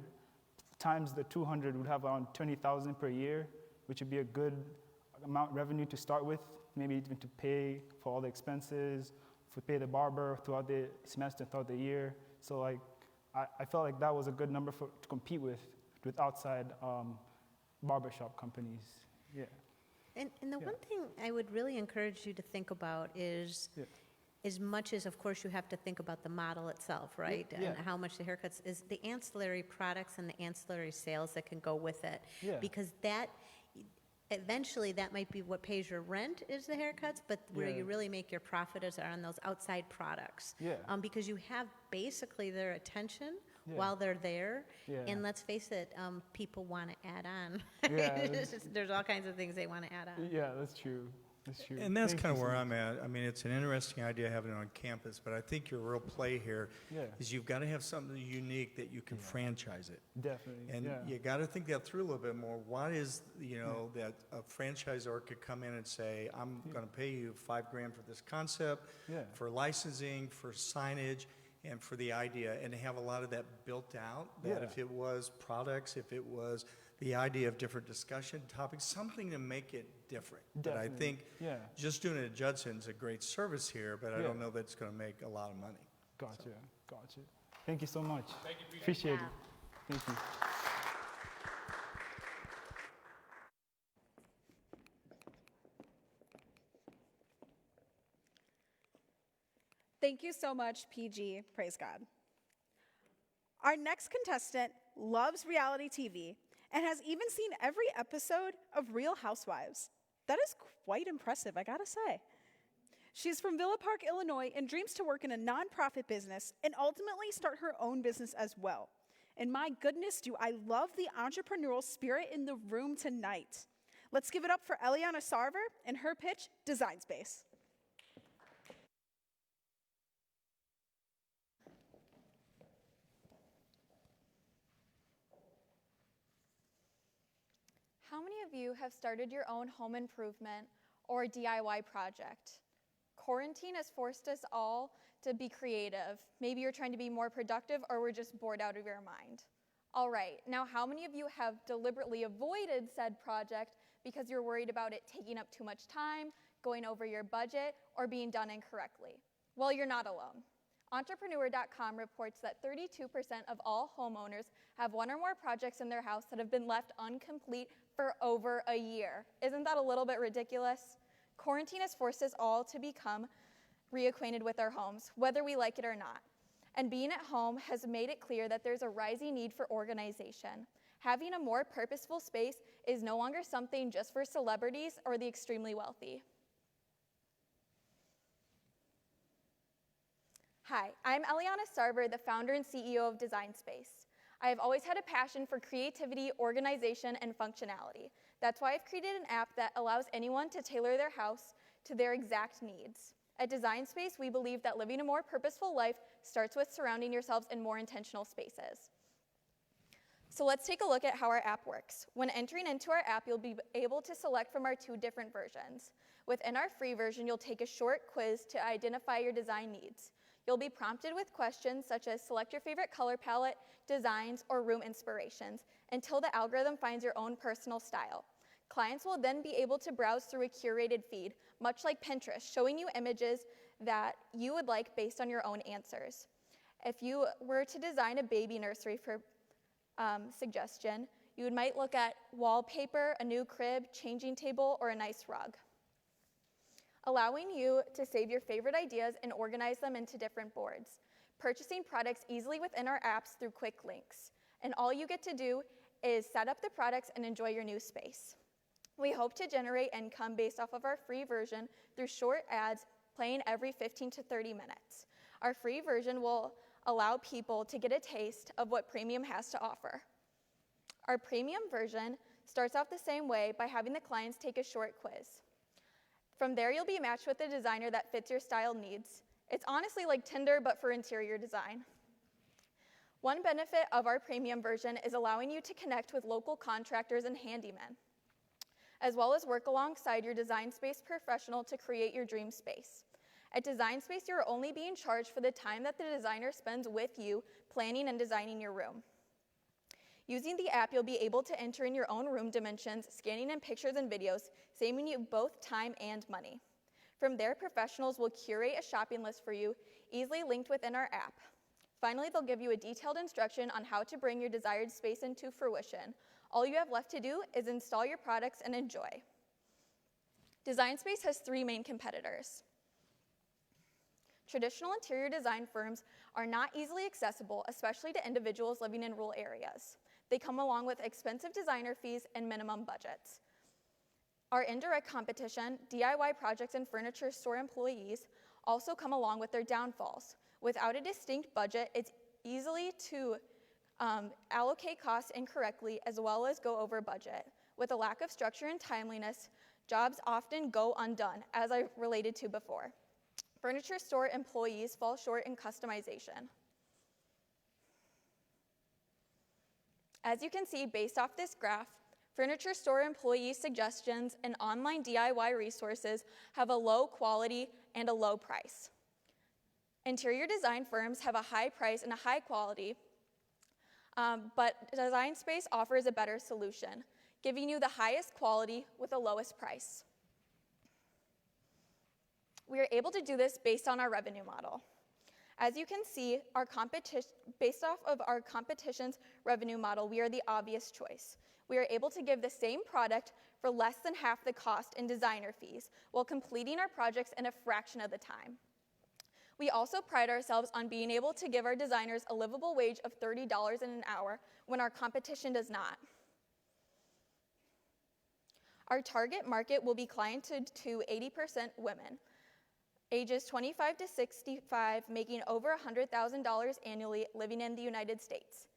times the 200, would have around 20,000 per year, which would be a good amount of revenue to start with, maybe even to pay for all the expenses, to pay the barber throughout the semester, throughout the year. So like, I felt like that was a good number to compete with outside barbershop companies. Yeah. And the one thing I would really encourage you to think about is, as much as, of course, you have to think about the model itself, right? Yeah. And how much the haircuts is, the ancillary products and the ancillary sales that can go with it. Yeah. Because eventually that might be what pays your rent is the haircuts, but where you really make your profit is on those outside products. Yeah. Because you have basically their attention while they're there. Yeah. And let's face it, people want to add on. Yeah, There's all kinds of things they want to add on. Yeah, that's true. That's true. And that's Thank kind of you so where much. I'm at. I mean, it's an interesting idea having it on campus, but I think your real play here Yeah. is you've got to have something unique that you can franchise it. Definitely. And yeah. you got to think that through a little bit more. What is, that a franchisor could come in and say, I'm going to pay you $5,000 for this concept, Yeah. for licensing, for signage, and for the idea, and have a lot of that built out, that Yeah. if it was products, if it was the idea of different discussion topics, something to make it different. But I Definitely. think Yeah. just doing it at Judson's a great service here, but I Yeah. don't know that it's going to make a lot of money. Gotcha. Gotcha. Thank you so much. Thank you, Pete. Appreciate Yeah. it. Thank you. Thank you so much, PG. Praise God. Our next contestant loves reality TV and has even seen every episode of Real Housewives. That is quite impressive, I gotta say. She's from Villa Park, Illinois, and dreams to work in a nonprofit business and ultimately start her own business as well. And my goodness, do I love the entrepreneurial spirit in the room tonight. Let's give it up for Eliana Sarver and her pitch, Design Space. How many of you have started your own home improvement or DIY project? Quarantine has forced us all to be creative. Maybe you're trying to be more productive or we're just bored out of your mind. All right, now how many of you have deliberately avoided said project because you're worried about it taking up too much time, going over your budget, or being done incorrectly? Well, you're not alone. Entrepreneur.com reports that 32% of all homeowners have one or more projects in their house that have been left incomplete for over a year. Isn't that a little bit ridiculous? Quarantine has forced us all to become reacquainted with our homes, whether we like it or not. And being at home has made it clear that there's a rising need for organization. Having a more purposeful space is no longer something just for celebrities or the extremely wealthy. Hi, I'm Eliana Sarver, the founder and CEO of Design Space. I have always had a passion for creativity, organization, and functionality. That's why I've created an app that allows anyone to tailor their house to their exact needs. At Design Space, we believe that living a more purposeful life starts with surrounding yourselves in more intentional spaces. So let's take a look at how our app works. When entering into our app, you'll be able to select from our 2 different versions. Within our free version, you'll take a short quiz to identify your design needs. You'll be prompted with questions such as select your favorite color palette, designs, or room inspirations until the algorithm finds your own personal style. Clients will then be able to browse through a curated feed, much like Pinterest, showing you images that you would like based on your own answers. If you were to design a baby nursery for suggestion, you might look at wallpaper, a new crib, changing table, or a nice rug, allowing you to save your favorite ideas and organize them into different boards, purchasing products easily within our apps through quick links. And all you get to do is set up the products and enjoy your new space. We hope to generate income based off of our free version through short ads playing every 15 to 30 minutes. Our free version will allow people to get a taste of what premium has to offer. Our premium version starts off the same way by having the clients take a short quiz. From there, you'll be matched with a designer that fits your style needs. It's honestly like Tinder, but for interior design. One benefit of our premium version is allowing you to connect with local contractors and handymen, as well as work alongside your Design Space professional to create your dream space. At Design Space, you're only being charged for the time that the designer spends with you planning and designing your room. Using the app, you'll be able to enter in your own room dimensions, scanning in pictures and videos, saving you both time and money. From there, professionals will curate a shopping list for you, easily linked within our app. Finally, they'll give you a detailed instruction on how to bring your desired space into fruition. All you have left to do is install your products and enjoy. Design Space has 3 main competitors. Traditional interior design firms are not easily accessible, especially to individuals living in rural areas. They come along with expensive designer fees and minimum budgets. Our indirect competition, DIY projects and furniture store employees, also come along with their downfalls. Without a distinct budget, it's easily to allocate costs incorrectly as well as go over budget. With a lack of structure and timeliness Jobs often go undone, as I related to before. Furniture store employees fall short in customization. As you can see, based off this graph, furniture store employee suggestions and online DIY resources have a low quality and a low price. Interior design firms have a high price and a high quality, but Design Space offers a better solution, giving you the highest quality with the lowest price. We are able to do this based on our revenue model. As you can see, based off of our competition's revenue model, we are the obvious choice. We are able to give the same product for less than half the cost in designer fees while completing our projects in a fraction of the time. We also pride ourselves on being able to give our designers a livable wage of $30 an hour when our competition does not. Our target market will be cliented to 80% women, ages 25 to 65, making over $100,000 annually, living in the United States.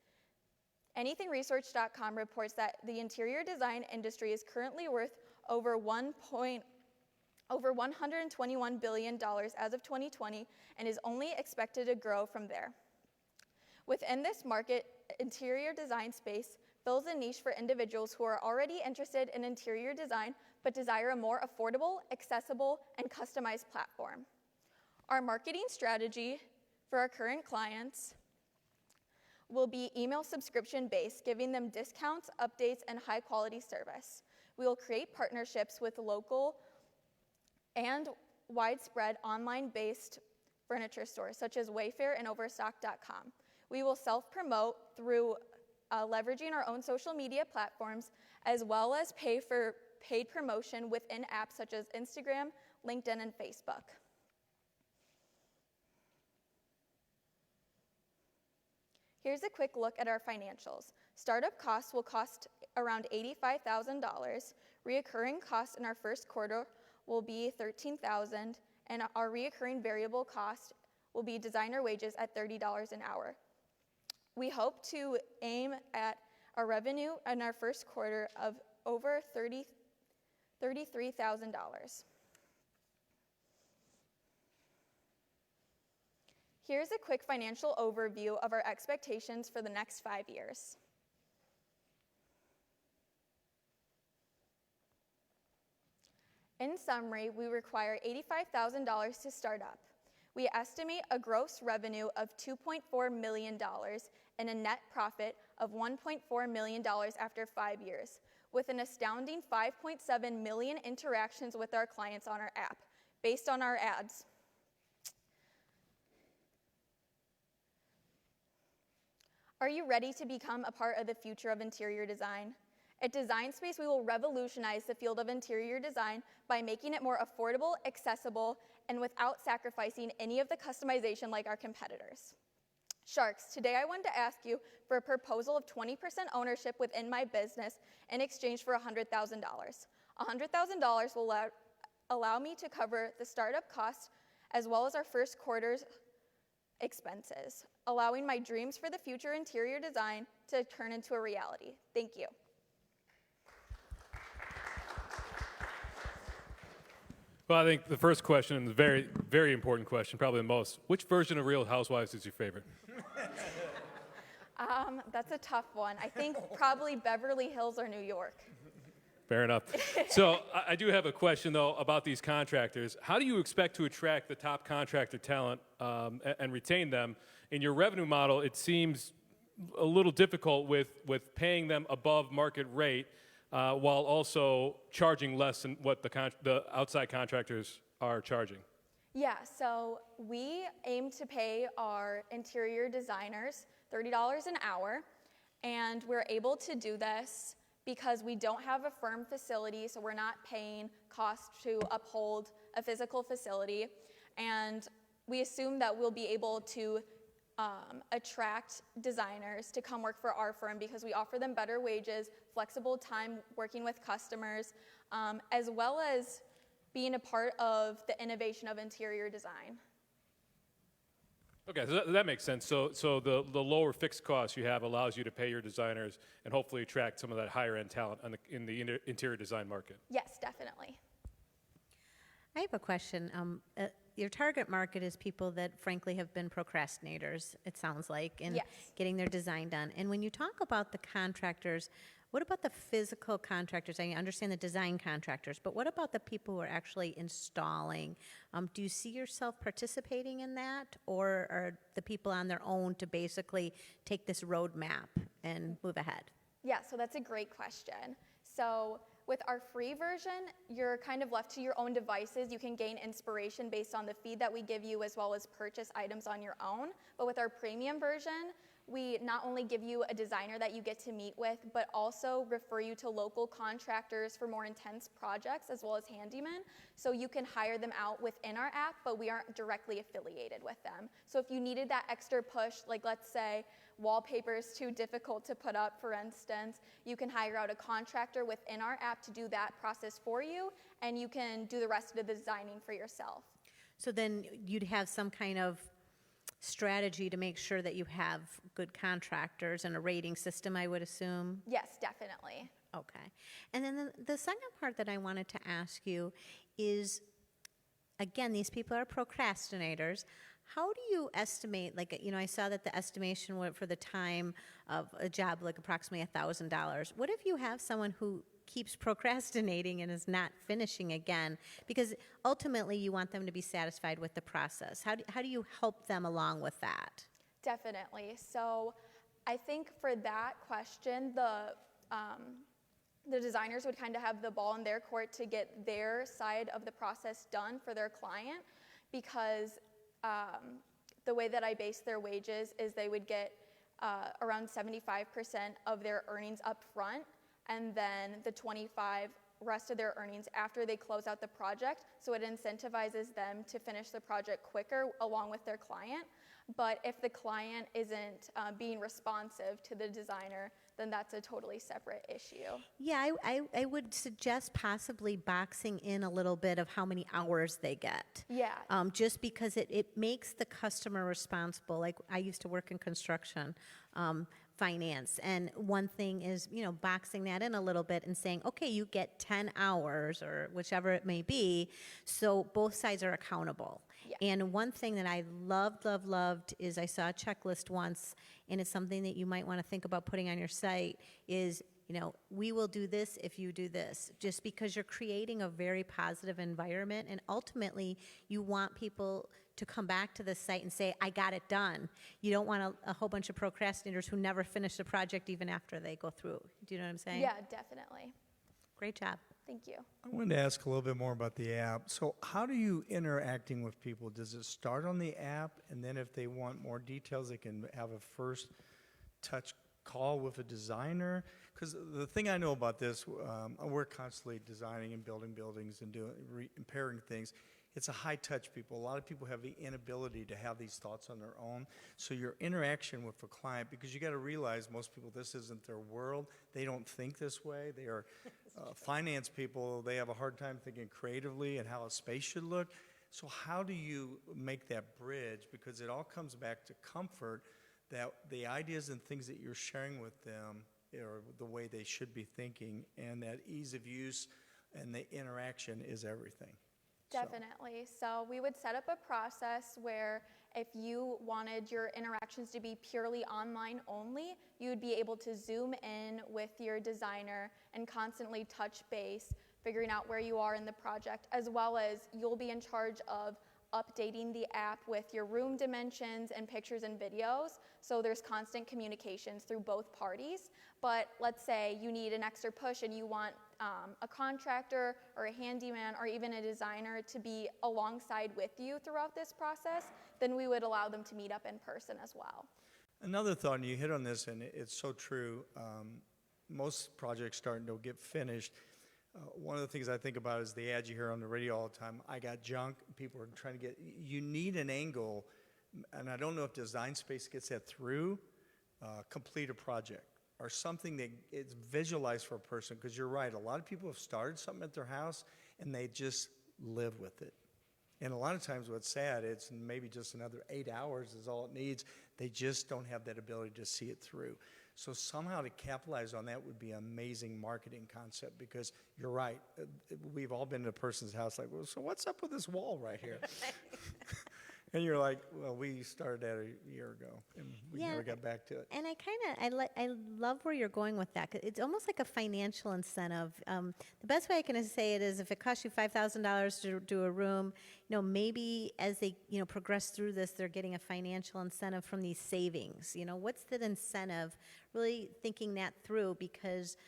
AnythingResearch.com reports that the interior design industry is currently worth over $121 billion as of 2020 and is only expected to grow from there. Within this market, Interior Design Space fills a niche for individuals who are already interested in interior design but desire a more affordable, accessible, and customized platform. Our marketing strategy for our current clients will be email subscription-based, giving them discounts, updates, and high-quality service. We will create partnerships with local and widespread online-based furniture stores, such as Wayfair and Overstock.com. We will self-promote through leveraging our own social media platforms, as well as pay for paid promotion within apps such as Instagram, LinkedIn, and Facebook. Here's a quick look at our financials. Startup costs will cost around $85,000. Reoccurring costs in our first quarter will be $13,000, and our reoccurring variable cost will be designer wages at $30 an hour. We hope to aim at a revenue in our first quarter of over $33,000. Here's a quick financial overview of our expectations for the next 5 years. In summary, we require $85,000 to start up. We estimate a gross revenue of $2.4 million and a net profit of $1.4 million after 5 years, with an astounding 5.7 million interactions with our clients on our app, based on our ads. Are you ready to become a part of the future of interior design? At Design Space, we will revolutionize the field of interior design by making it more affordable, accessible, and without sacrificing any of the customization like our competitors. Sharks, today I wanted to ask you for a proposal of 20% ownership within my business in exchange for $100,000. $100,000 will allow me to cover the startup costs as well as our first quarter's expenses, allowing my dreams for the future interior design to turn into a reality. Thank you. Well, I think the first question, and the very, very important question, probably the most, which version of Real Housewives is your favorite? That's a tough one. I think probably Beverly Hills or New York. Fair enough. So I do have a question, though, about these contractors. How do you expect to attract the top contractor talent and retain them? In your revenue model, it seems a little difficult with paying them above market rate while also charging less than what the outside contractors are charging. Yeah, so we aim to pay our interior designers $30 an hour, and we're able to do this because we don't have a firm facility, so we're not paying costs to uphold a physical facility, and we assume that we'll be able to attract designers to come work for our firm because we offer them better wages, flexible time working with customers, as well as being a part of the innovation of interior design. Okay, so that makes sense. So the lower fixed cost you have allows you to pay your designers and hopefully attract some of that higher end talent in the interior design market. Yes, definitely. I have a question. Your target market is people that frankly have been procrastinators, it sounds like, in Yes. getting their design done. And when you talk about the contractors, what about the physical contractors? I understand the design contractors, but what about the people who are actually installing? Do you see yourself participating in that, or are the people on their own to basically take this roadmap and move ahead? Yeah, so that's a great question. So with our free version, you're kind of left to your own devices. You can gain inspiration based on the feed that we give you as well as purchase items on your own. But with our premium version, we not only give you a designer that you get to meet with, but also refer you to local contractors for more intense projects as well as handymen. So you can hire them out within our app, but we aren't directly affiliated with them. So if you needed that extra push, like let's say wallpaper is too difficult to put up, for instance, you can hire out a contractor within our app to do that process for you, and you can do the rest of the designing for yourself. So then you'd have some kind of strategy to make sure that you have good contractors and a rating system, I would assume? Yes, definitely. Okay. And then the second part that I wanted to ask you is, again, these people are procrastinators. How do you estimate, like, I saw that the estimation for the time of a job, like approximately $1,000. What if you have someone who keeps procrastinating and is not finishing again? Because ultimately you want them to be satisfied with the process. How do you help them along with that? Definitely. So I think for that question, the designers would kind of have the ball in their court to get their side of the process done for their client, because the way that I base their wages is they would get around 75% of their earnings up front, and then the 25 rest of their earnings after they close out the project. So it incentivizes them to finish the project quicker along with their client. But if the client isn't being responsive to the designer, then that's a totally separate issue. Yeah, I would suggest possibly boxing in a little bit of how many hours they get. Yeah. Just because it makes the customer responsible. Like, I used to work in construction, finance, and one thing is, boxing that in a little bit and saying, okay, you get 10 hours or whichever it may be, so both sides are accountable. Yeah. And one thing that I loved is I saw a checklist once, and it's something that you might want to think about putting on your site is, we will do this if you do this, just because you're creating a very positive environment, and ultimately you want people to come back to the site and say, I got it done. You don't want a whole bunch of procrastinators who never finish the project even after they go through. Do you know what I'm saying? Yeah, definitely. Great job. Thank you. I wanted to ask a little bit more about the app. So how do you interacting with people? Does it start on the app, and then if they want more details, they can have a first touch call with a designer? Because the thing I know about this, we're constantly designing and building buildings and repairing things. It's a high-touch people. A lot of people have the inability to have these thoughts on their own. So your interaction with a client, because you got to realize most people, this isn't their world. They don't think this way. They are finance people. They have a hard time thinking creatively and how a space should look. So how do you make that bridge? Because it all comes back to comfort, that the ideas and things that you're sharing with them are the way they should be thinking, and that ease of use and the interaction is everything. Definitely. So we would set up a process where if you wanted your interactions to be purely online only, you would be able to zoom in with your designer and constantly touch base, figuring out where you are in the project, as well as you'll be in charge of updating the app with your room dimensions and pictures and videos. So there's constant communications through both parties. But let's say you need an extra push and you want a contractor or a handyman or even a designer to be alongside with you throughout this process, then we would allow them to meet up in person as well. Another thought, and you hit on this, and it's so true, most projects starting to get finished. One of the things I think about is the ad you hear on the radio all the time, I got junk. People are trying to get, you need an angle, and I don't know if Design Space gets that through, complete a project, or something that it's visualized for a person, because you're right, a lot of people have started something at their house, and they just live with it. And a lot of times what's sad, it's maybe just another 8 hours is all it needs. They just don't have that ability to see it through. So somehow to capitalize on that would be an amazing marketing concept, because you're right. We've all been to a person's house like, well, so what's up with this wall right here? And you're like, well, we started that a year ago, and we never got back to it. And I love where you're going with that. 'Cause it's almost like a financial incentive. The best way I can say it is, if it costs you $5,000 to do a room, maybe as they progress through this, they're getting a financial incentive from these savings. What's that incentive? Really thinking that through, because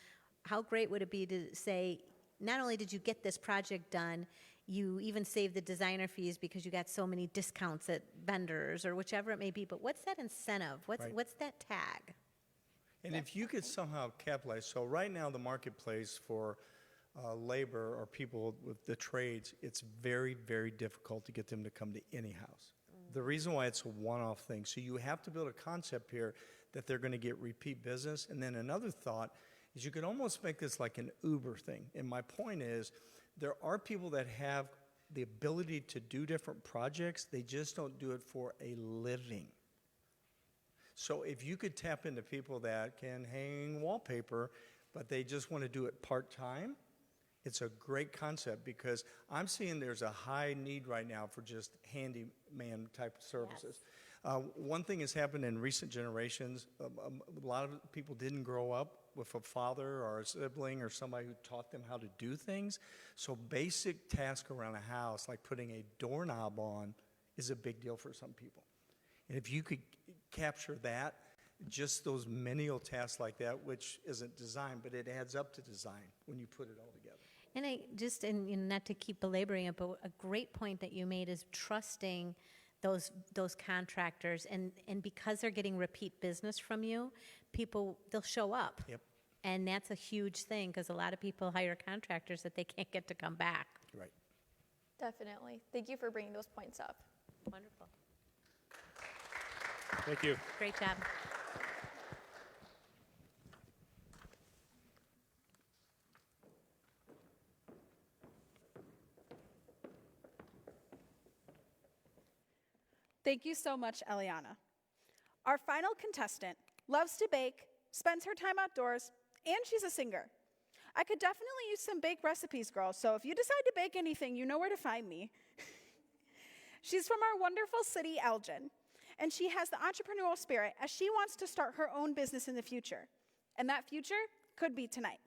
how great would it be to say, not only did you get this project done, you even save the designer fees because you got so many discounts at vendors or whichever it may be. But what's that incentive? What's that tag? And if you could somehow capitalize, so right now the marketplace for labor or people with the trades, it's very, very difficult to get them to come to any house. The reason why it's a one-off thing, so you have to build a concept here that they're going to get repeat business. And then another thought is you could almost make this like an Uber thing. And my point is, there are people that have the ability to do different projects, they just don't do it for a living. So if you could tap into people that can hang wallpaper, but they just want to do it part-time, it's a great concept, because I'm seeing there's a high need right now for just handyman type of services. Yes. One thing has happened in recent generations, a lot of people didn't grow up with a father or a sibling or somebody who taught them how to do things. So basic tasks around a house, like putting a doorknob on, is a big deal for some people. And if you could capture that, just those menial tasks like that, which isn't design, but it adds up to design when you put it all together. And not to keep belaboring it, but a great point that you made is trusting those contractors, and because they're getting repeat business from you, they'll show up. Yep. And that's a huge thing, because a lot of people hire contractors that they can't get to come back. Right. Definitely. Thank you for bringing those points up. Wonderful. Thank you. Great job. Thank you so much, Eliana. Our final contestant loves to bake, spends her time outdoors, and she's a singer. I could definitely use some bake recipes, girls, so if you decide to bake anything, you know where to find me. She's from our wonderful city, Elgin, and she has the entrepreneurial spirit as she wants to start her own business in the future. And that future could be tonight.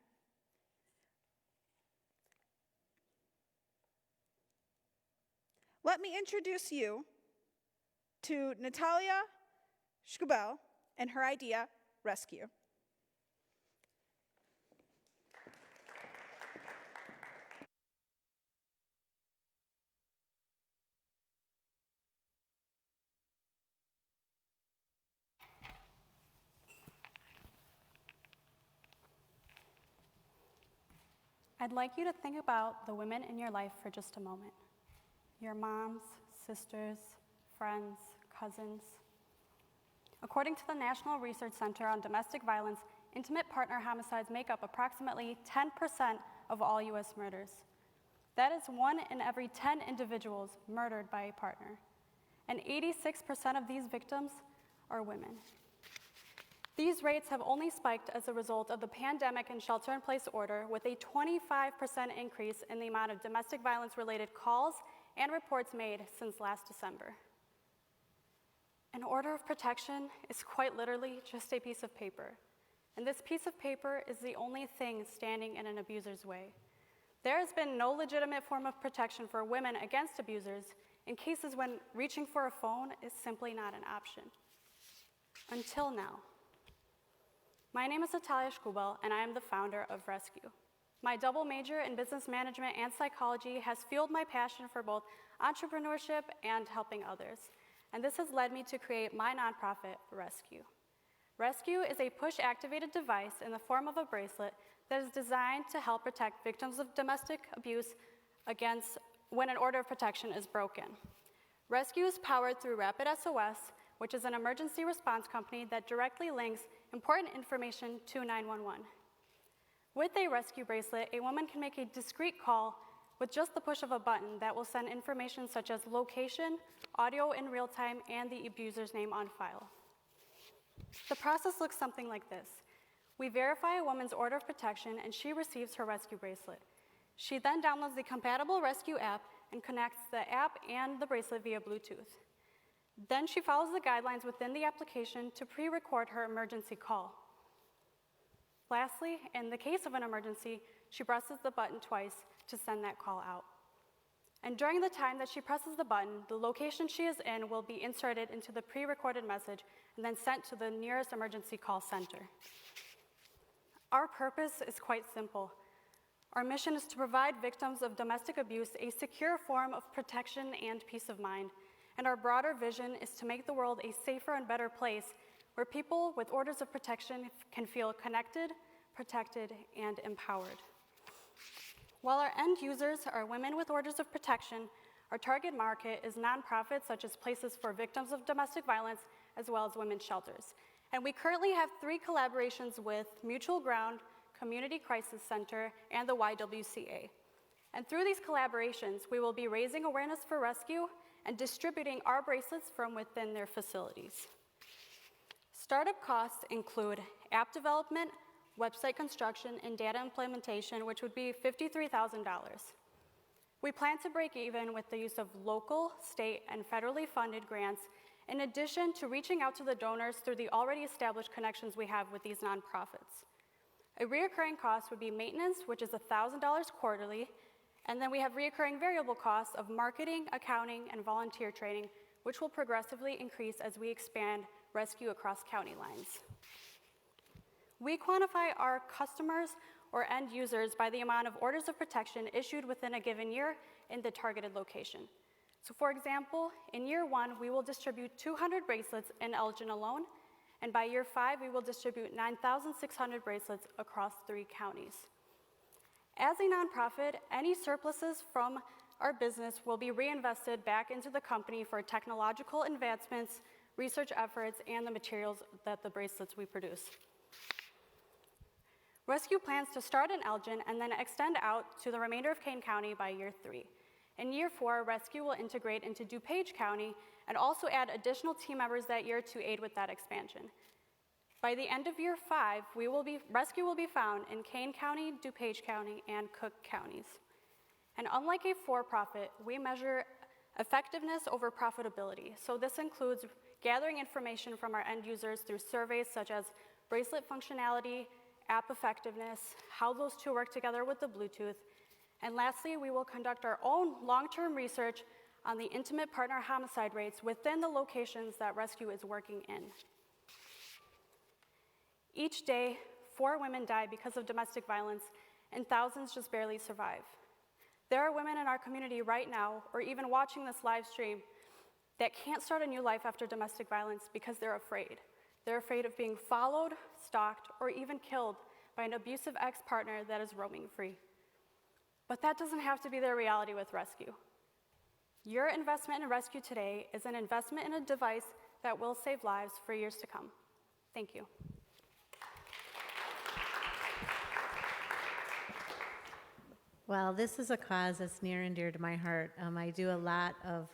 Let me introduce you to Natalia Schubel and her idea, Rescue. I'd like you to think about the women in your life for just a moment. Your moms, sisters, friends, cousins. According to the National Research Center on Domestic Violence, intimate partner homicides make up approximately 10% of all U.S. murders. That is 1 in every 10 individuals murdered by a partner. And 86% of these victims are women. These rates have only spiked as a result of the pandemic and shelter-in-place order, with a 25% increase in the amount of domestic violence-related calls and reports made since last December. An order of protection is quite literally just a piece of paper, and this piece of paper is the only thing standing in an abuser's way. There has been no legitimate form of protection for women against abusers in cases when reaching for a phone is simply not an option. Until now. My name is Natalia Schubel, and I am the founder of Rescue. My double major in business management and psychology has fueled my passion for both entrepreneurship and helping others, and this has led me to create my nonprofit, Rescue. Rescue is a push-activated device in the form of a bracelet that is designed to help protect victims of domestic abuse against when an order of protection is broken. Rescue is powered through Rapid SOS, which is an emergency response company that directly links important information to 911. With a rescue bracelet, a woman can make a discreet call with just the push of a button that will send information such as location, audio in real time, and the abuser's name on file. The process looks something like this. We verify a woman's order of protection and she receives her rescue bracelet. She then downloads the compatible rescue app and connects the app and the bracelet via Bluetooth. Then she follows the guidelines within the application to pre-record her emergency call. Lastly, in the case of an emergency, she presses the button twice to send that call out. And during the time that she presses the button, the location she is in will be inserted into the pre-recorded message and then sent to the nearest emergency call center. Our purpose is quite simple. Our mission is to provide victims of domestic abuse a secure form of protection and peace of mind. And our broader vision is to make the world a safer and better place where people with orders of protection can feel connected, protected, and empowered. While our end users are women with orders of protection, our target market is nonprofits such as Places for Victims of Domestic Violence, as well as women's shelters. And we currently have 3 collaborations with Mutual Ground, Community Crisis Center, and the YWCA. And through these collaborations, we will be raising awareness for rescue and distributing our bracelets from within their facilities. Startup costs include app development, website construction, and data implementation, which would be $53,000. We plan to break even with the use of local, state, and federally funded grants, in addition to reaching out to the donors through the already established connections we have with these nonprofits. A reoccurring cost would be maintenance, which is $1,000 quarterly, and then we have reoccurring variable costs of marketing, accounting, and volunteer training, which will progressively increase as we expand rescue across county lines. We quantify our customers or end users by the amount of orders of protection issued within a given year in the targeted location. So for example, in year 1, we will distribute 200 bracelets in Elgin alone, and by year 5, we will distribute 9,600 bracelets across 3 counties. As a nonprofit, any surpluses from our business will be reinvested back into the company for technological advancements, research efforts, and the materials that the bracelets we produce. Rescue plans to start in Elgin and then extend out to the remainder of Kane County by year 3. In year 4, Rescue will integrate into DuPage County and also add additional team members that year to aid with that expansion. By the end of year 5, Rescue will be found in Kane County, DuPage County, and Cook counties. And unlike a for-profit, we measure effectiveness over profitability. So this includes gathering information from our end users through surveys such as bracelet functionality, app effectiveness, how those two work together with the Bluetooth. And lastly, we will conduct our own long-term research on the intimate partner homicide rates within the locations that Rescue is working in. Each day, 4 women die because of domestic violence, and thousands just barely survive. There are women in our community right now, or even watching this live stream, that can't start a new life after domestic violence because they're afraid. They're afraid of being followed, stalked, or even killed by an abusive ex-partner that is roaming free. But that doesn't have to be their reality with Rescue. Your investment in Rescue today is an investment in a device that will save lives for years to come. Thank you. Well, this is a cause that's near and dear to my heart. I do a lot of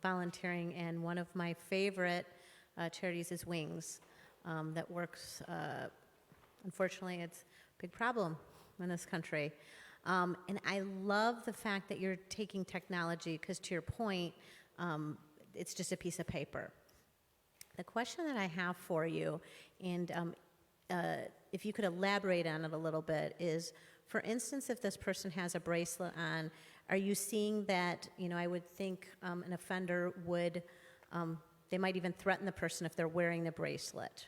volunteering, and one of my favorite charities is Wings that works, unfortunately, it's a big problem in this country. And I love the fact that you're taking technology, because to your point, it's just a piece of paper. The question that I have for you, and if you could elaborate on it a little bit, is, for instance, if this person has a bracelet on, are you seeing that, I would think an offender would, they might even threaten the person if they're wearing the bracelet.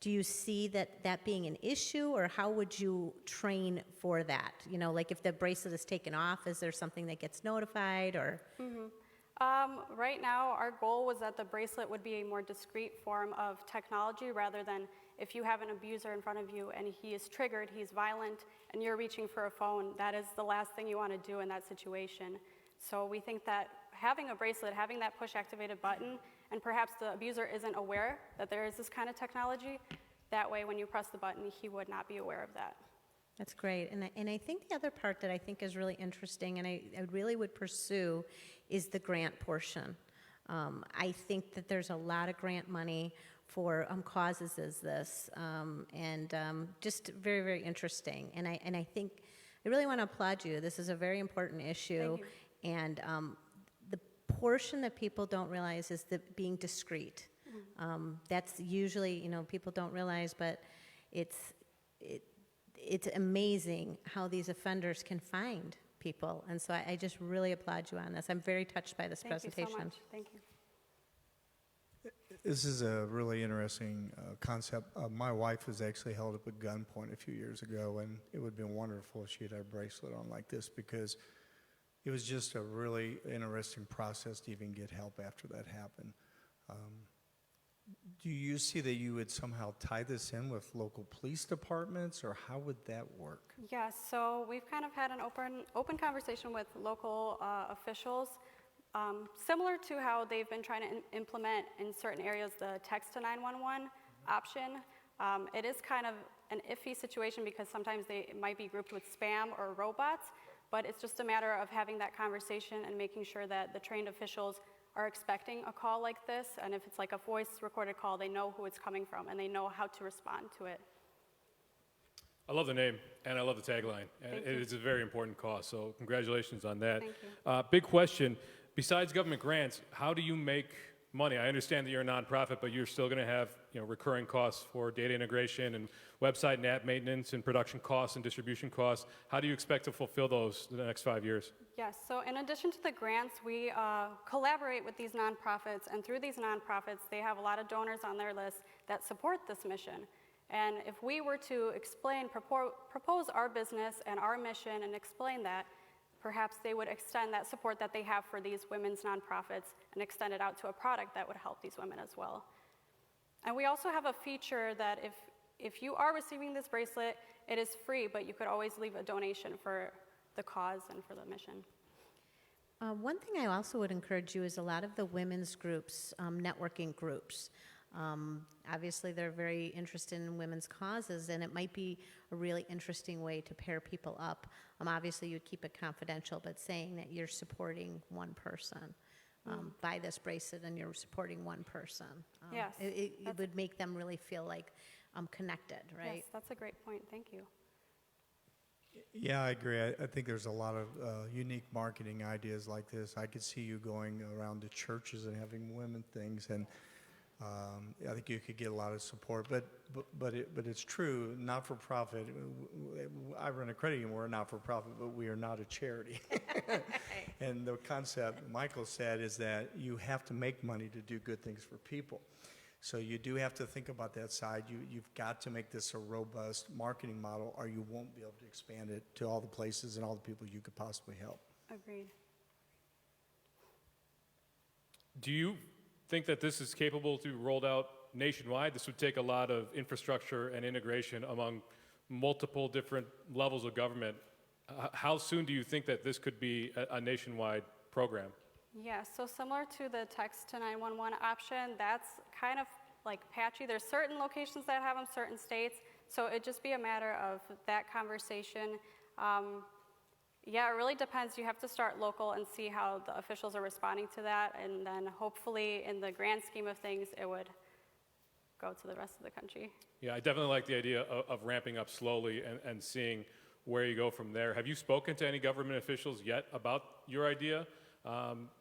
Do you see that being an issue, or how would you train for that? Like if the bracelet is taken off, is there something that gets notified, or? Mm-hmm. Right now, our goal was that the bracelet would be a more discreet form of technology, rather than if you have an abuser in front of you and he is triggered, he's violent, and you're reaching for a phone, that is the last thing you want to do in that situation. So we think that having a bracelet, having that push-activated button, and perhaps the abuser isn't aware that there is this kind of technology, that way when you press the button, he would not be aware of that. That's great. And I think the other part that I think is really interesting and I really would pursue is the grant portion. I think that there's a lot of grant money for causes as this, and just very, very interesting. And I think I really want to applaud you. This is a very important issue, and the portion that people don't realize is being discreet. That's usually, people don't realize, but it's amazing how these offenders can find people. And so I just really applaud you on this. I'm very touched by this presentation. Thank you so much. Thank you. This is a really interesting concept. My wife was actually held up at gunpoint a few years ago, and it would have been wonderful if she had a bracelet on like this, because it was just a really interesting process to even get help after that happened. Do you see that you would somehow tie this in with local police departments, or how would that work? Yes, so we've kind of had an open conversation with local officials, similar to how they've been trying to implement in certain areas the text to 911 option. It is kind of an iffy situation because sometimes they might be grouped with spam or robots, but it's just a matter of having that conversation and making sure that the trained officials are expecting a call like this, and if it's like a voice recorded call, they know who it's coming from and they know how to respond to it. I love the name, and I love the tagline. And it is a very important cause, so congratulations on that. Thank you. Big question, besides government grants, how do you make money? I understand that you're a nonprofit, but you're still going to have recurring costs for data integration and website and app maintenance and production costs and distribution costs. How do you expect to fulfill those in the next 5 years? Yes, so in addition to the grants, we collaborate with these nonprofits, and through these nonprofits, they have a lot of donors on their list that support this mission. And if we were to explain, propose our business and our mission and explain that, perhaps they would extend that support that they have for these women's nonprofits and extend it out to a product that would help these women as well. And we also have a feature that if you are receiving this bracelet, it is free, but you could always leave a donation for the cause and for the mission. One thing I also would encourage you is a lot of the women's groups, networking groups. Obviously, they're very interested in women's causes, and it might be a really interesting way to pair people up. Obviously, you'd keep it confidential, but saying that you're supporting one person. Buy this bracelet and you're supporting one person. Yes. It would make them really feel like connected, right? Yes, that's a great point. Thank you. Yeah, I agree. I think there's a lot of unique marketing ideas like this. I could see you going around to churches and having women things, and I think you could get a lot of support. But it's true, not for profit. I run a credit union. We're not for profit, but we are not a charity. And the concept Michael said is that you have to make money to do good things for people. So you do have to think about that side. You've got to make this a robust marketing model, or you won't be able to expand it to all the places and all the people you could possibly help. Agreed. Do you think that this is capable to be rolled out nationwide? This would take a lot of infrastructure and integration among multiple different levels of government. How soon do you think that this could be a nationwide program? Yeah, so similar to the text to 911 option, that's kind of like patchy. There's certain locations that have them, certain states, so it'd just be a matter of that conversation. Yeah, it really depends. You have to start local and see how the officials are responding to that, and then hopefully in the grand scheme of things, it would go to the rest of the country. Yeah, I definitely like the idea of ramping up slowly and seeing where you go from there. Have you spoken to any government officials yet about your idea?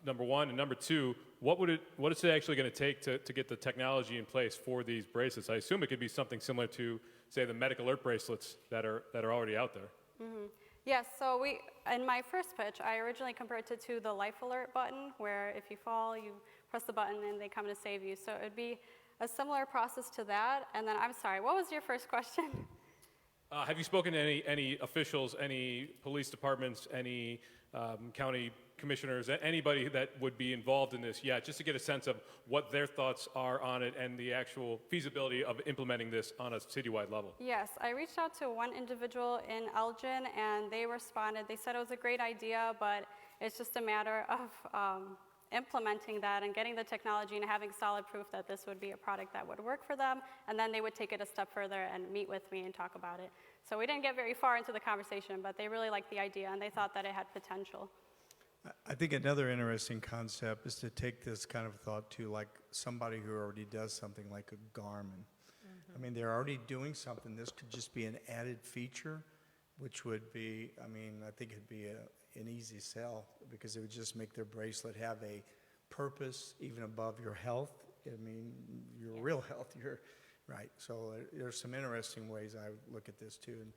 Number one, and number two, what is it actually going to take to get the technology in place for these bracelets? I assume it could be something similar to, say, the medical alert bracelets that are already out there. Mm-hmm. Yes, so in my first pitch, I originally compared it to the life alert button, where if you fall, you press the button and they come to save you. So it'd be a similar process to that. And then, I'm sorry, what was your first question? Have you spoken to any officials, any police departments, any county commissioners, anybody that would be involved in this yet, just to get a sense of what their thoughts are on it and the actual feasibility of implementing this on a citywide level? Yes, I reached out to one individual in Elgin, and they responded. They said it was a great idea, but it's just a matter of implementing that and getting the technology and having solid proof that this would be a product that would work for them, and then they would take it a step further and meet with me and talk about it. So we didn't get very far into the conversation, but they really liked the idea and they thought that it had potential. I think another interesting concept is to take this kind of thought to like somebody who already does something like a Garmin. I mean, they're already doing something. This could just be an added feature, which would be, I mean, I think it'd be an easy sell because it would just make their bracelet have a purpose even above your health. I mean, your real health, right. So there's some interesting ways I would look at this too and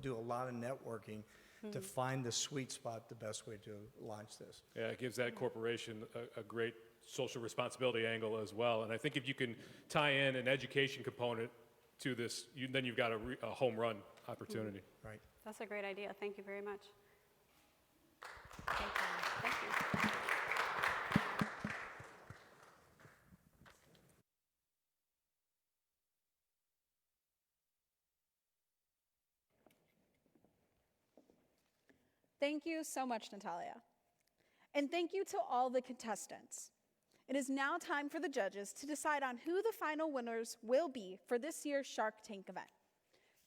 do a lot of networking to find the sweet spot, the best way to launch this. Yeah, it gives that corporation a great social responsibility angle as well. And I think if you can tie in an education component to this, then you've got a home run opportunity. Right. That's a great idea. Thank you very much. Thank you. Thank you. Thank you so much, Natalia. And thank you to all the contestants. It is now time for the judges to decide on who the final winners will be for this year's Shark Tank event.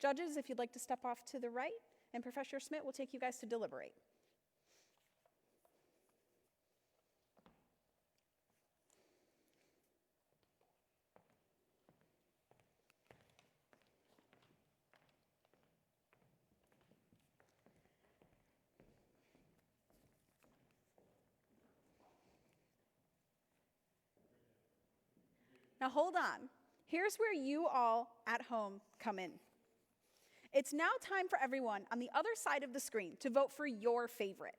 Judges, if you'd like to step off to the right, and Professor Schmidt will take you guys to deliberate. Now hold on. Here's where you all at home come in. It's now time for everyone on the other side of the screen to vote for your favorite.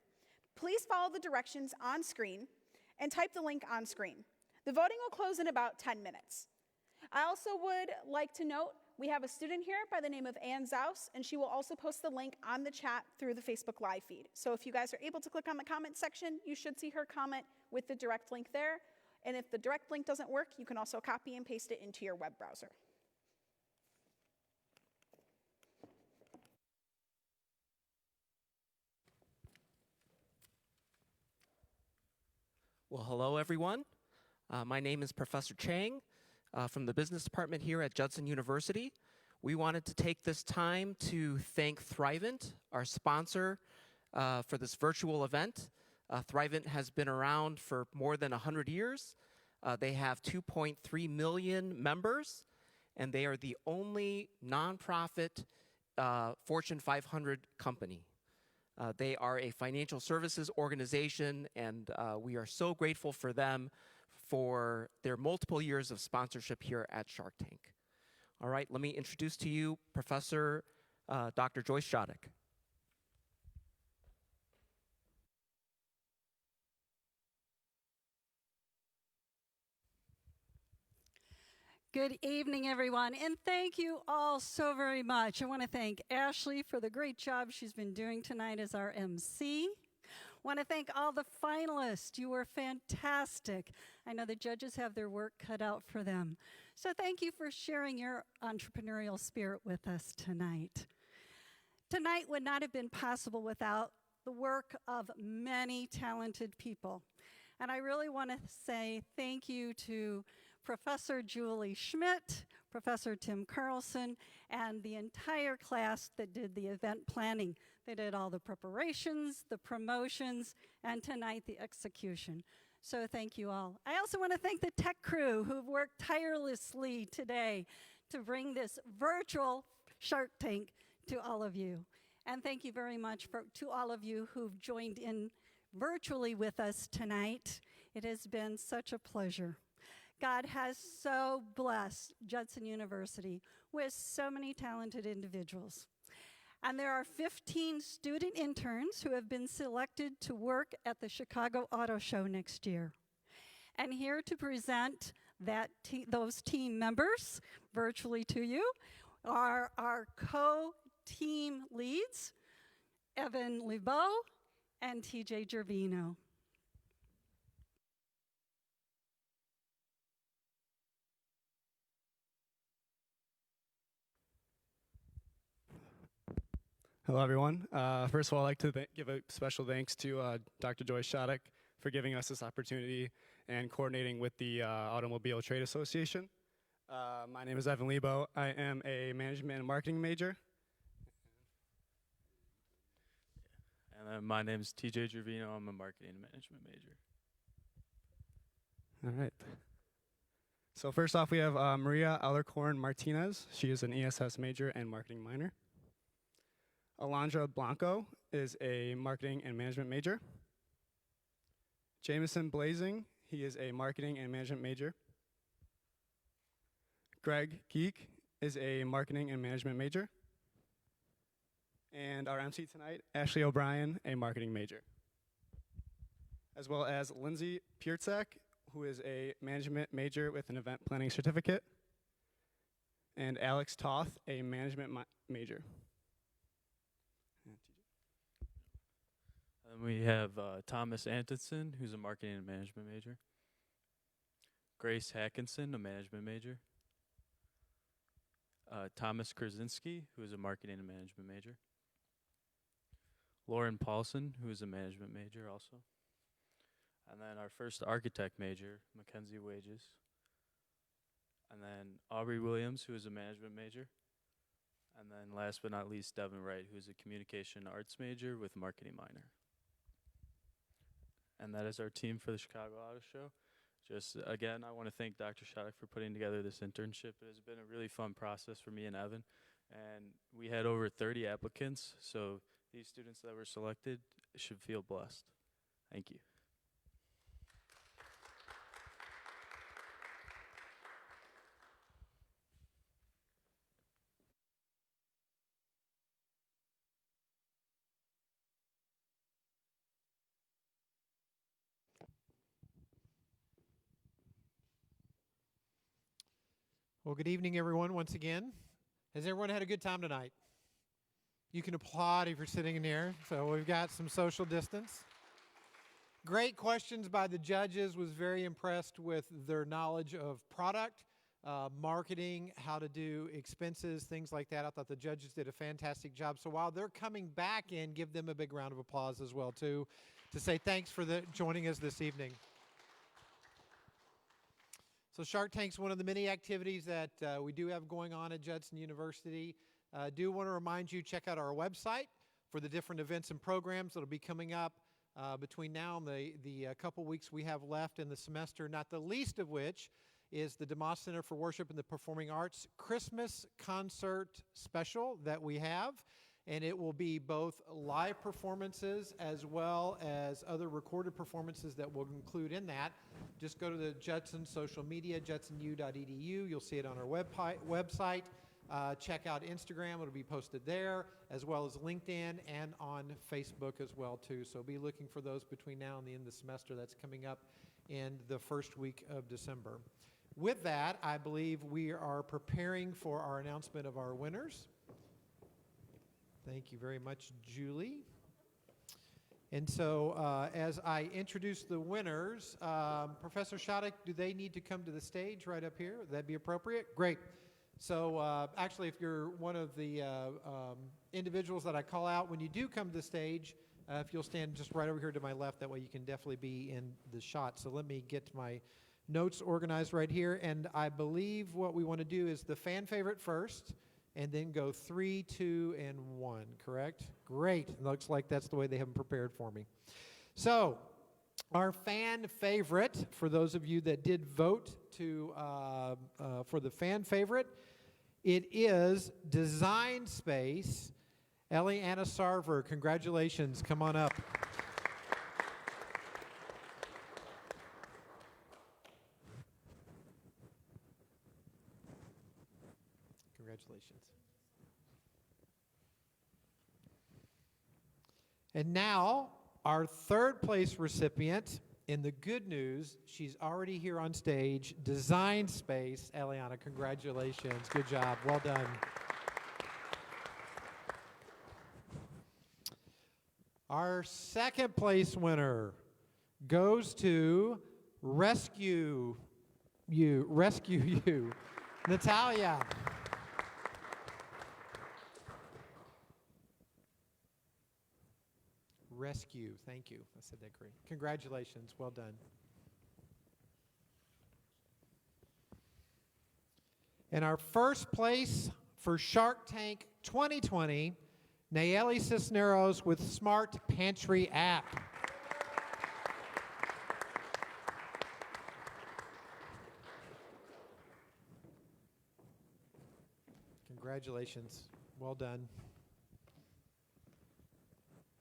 Please follow the directions on screen and type the link on screen. The voting will close in about 10 minutes. I also would like to note we have a student here by the name of Ann Zaus, and she will also post the link on the chat through the Facebook Live feed. So if you guys are able to click on the comment section, you should see her comment with the direct link there. And if the direct link doesn't work, you can also copy and paste it into your web browser. Well, hello, everyone. My name is Professor Chang from the Business Department here at Judson University. We wanted to take this time to thank Thrivent, our sponsor for this virtual event. Thrivent has been around for more than 100 years. They have 2.3 million members, and they are the only nonprofit Fortune 500 company. They are a financial services organization, and we are so grateful for them for their multiple years of sponsorship here at Shark Tank. All right, let me introduce to you Professor Dr. Joyce Shattuck. Good evening, everyone, and thank you all so very much. I want to thank Ashley for the great job she's been doing tonight as our MC. I want to thank all the finalists. You were fantastic. I know the judges have their work cut out for them. So thank you for sharing your entrepreneurial spirit with us tonight. Tonight would not have been possible without the work of many talented people. And I really want to say thank you to Professor Julie Schmidt, Professor Tim Carlson, and the entire class that did the event planning. They did all the preparations, the promotions, and tonight the execution. So thank you all. I also want to thank the tech crew who've worked tirelessly today to bring this virtual Shark Tank to all of you. And thank you very much to all of you who've joined in virtually with us tonight. It has been such a pleasure. God has so blessed Judson University with so many talented individuals. And there are 15 student interns who have been selected to work at the Chicago Auto Show next year. And here to present those team members virtually to you are our co-team leads, Evan Lebeau and TJ Gervino. Hello, everyone. First of all, I'd like to give a special thanks to Dr. Joyce Shattuck for giving us this opportunity and coordinating with the Automobile Trade Association. My name is Evan Lebo. I am a management and marketing major. And then my name is TJ Gervino. I'm a marketing and management major. All right. So first off, we have Maria Alarcorn Martinez. She is an ESS major and marketing minor. Alondra Blanco is a marketing and management major. Jameson Blazing, he is a marketing and management major. Greg Geek is a marketing and management major. And our MC tonight, Ashley O'Brien, a marketing major. As well as Lindsay Pierczak, who is a management major with an event planning certificate. And Alex Toth, a management major. And we have Thomas Antonson, who's a marketing and management major. Grace Hackinson, a management major. Thomas Krasinski, who is a marketing and management major. Lauren Paulson, who is a management major also. And then our first architect major, Mackenzie Wages. And then Aubrey Williams, who is a management major. And then last but not least, Devin Wright, who is a communication arts major with marketing minor. And that is our team for the Chicago Auto Show. Just, again, I want to thank Dr. Shattuck for putting together this internship. It has been a really fun process for me and Evan. And we had over 30 applicants, so these students that were selected should feel blessed. Thank you. Well, good evening, everyone, once again. Has everyone had a good time tonight? You can applaud if you're sitting in here. So we've got some social distance. Great questions by the judges. Was very impressed with their knowledge of product, marketing, how to do expenses, things like that. I thought the judges did a fantastic job. So while they're coming back in, give them a big round of applause as well, too, to say thanks for joining us this evening. So Shark Tank's one of the many activities that we do have going on at Judson University. Do want to remind you, check out our website for the different events and programs that will be coming up between now and the couple weeks we have left in the semester, not the least of which is the DeMoss Center for Worship and the Performing Arts Christmas concert special that we have. And it will be both live performances as well as other recorded performances that we'll include in that. Just go to the Judson social media, judsonu.edu. You'll see it on our website. Check out Instagram. It'll be posted there, as well as LinkedIn and on Facebook as well, too. So be looking for those between now and the end of the semester. That's coming up in the first week of December. With that, I believe we are preparing for our announcement of our winners. Thank you very much, Julie. And so as I introduce the winners, Professor Shattuck, do they need to come to the stage right up here? Would that be appropriate? Great. So actually, if you're one of the individuals that I call out, when you do come to the stage, if you'll stand just right over here to my left, that way you can definitely be in the shot. So let me get my notes organized right here. And I believe what we want to do is the fan favorite first, and then go 3, 2, and 1, correct? Great. Looks like that's the way they have them prepared for me. So our fan favorite, for those of you that did vote for the fan favorite, it is Design Space. Eliana Sarver, congratulations. Come on up. Congratulations. And now, our third place recipient, in the good news, she's already here on stage, Design Space. Eliana, congratulations. Good job. Well done. Our second place winner goes to Rescue You, Natalia. rescue. Thank you. I said that great. Congratulations. Well done. And our first place for Shark Tank 2020, Nayeli Cisneros with Smart Pantry app. Congratulations. Well done.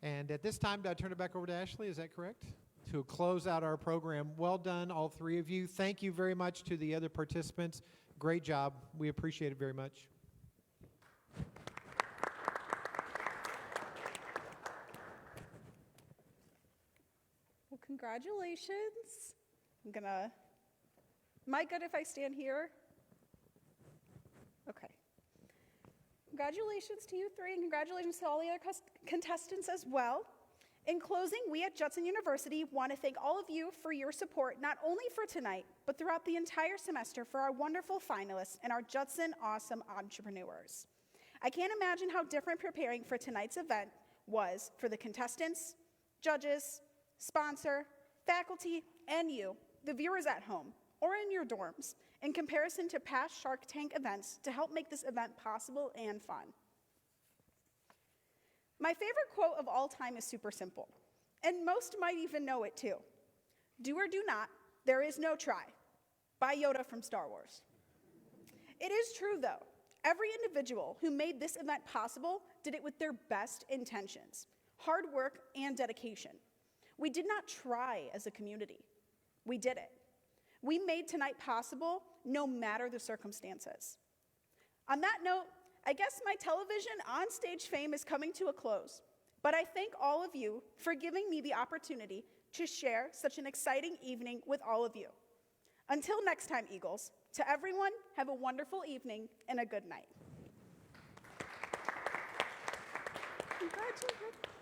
And at this time, do I turn it back over to Ashley? Is that correct? To close out our program. Well done, all three of you. Thank you very much to the other participants. Great job. We appreciate it very much. Well, congratulations. Am I good if I stand here? Okay. Congratulations to you three, and congratulations to all the other contestants as well. In closing, we at Judson University want to thank all of you for your support, not only for tonight, but throughout the entire semester for our wonderful finalists and our Judson Awesome Entrepreneurs. I can't imagine how different preparing for tonight's event was for the contestants, judges, sponsor, faculty, and you, the viewers at home, or in your dorms, in comparison to past Shark Tank events to help make this event possible and fun. My favorite quote of all time is super simple, and most might even know it too. Do or do not, there is no try, by Yoda from Star Wars. It is true though, every individual who made this event possible did it with their best intentions, hard work, and dedication. We did not try as a community, we did it. We made tonight possible no matter the circumstances. On that note, I guess my television on-stage fame is coming to a close, but I thank all of you for giving me the opportunity to share such an exciting evening with all of you. Until next time, Eagles, to everyone, have a wonderful evening and a good night. Congratulations.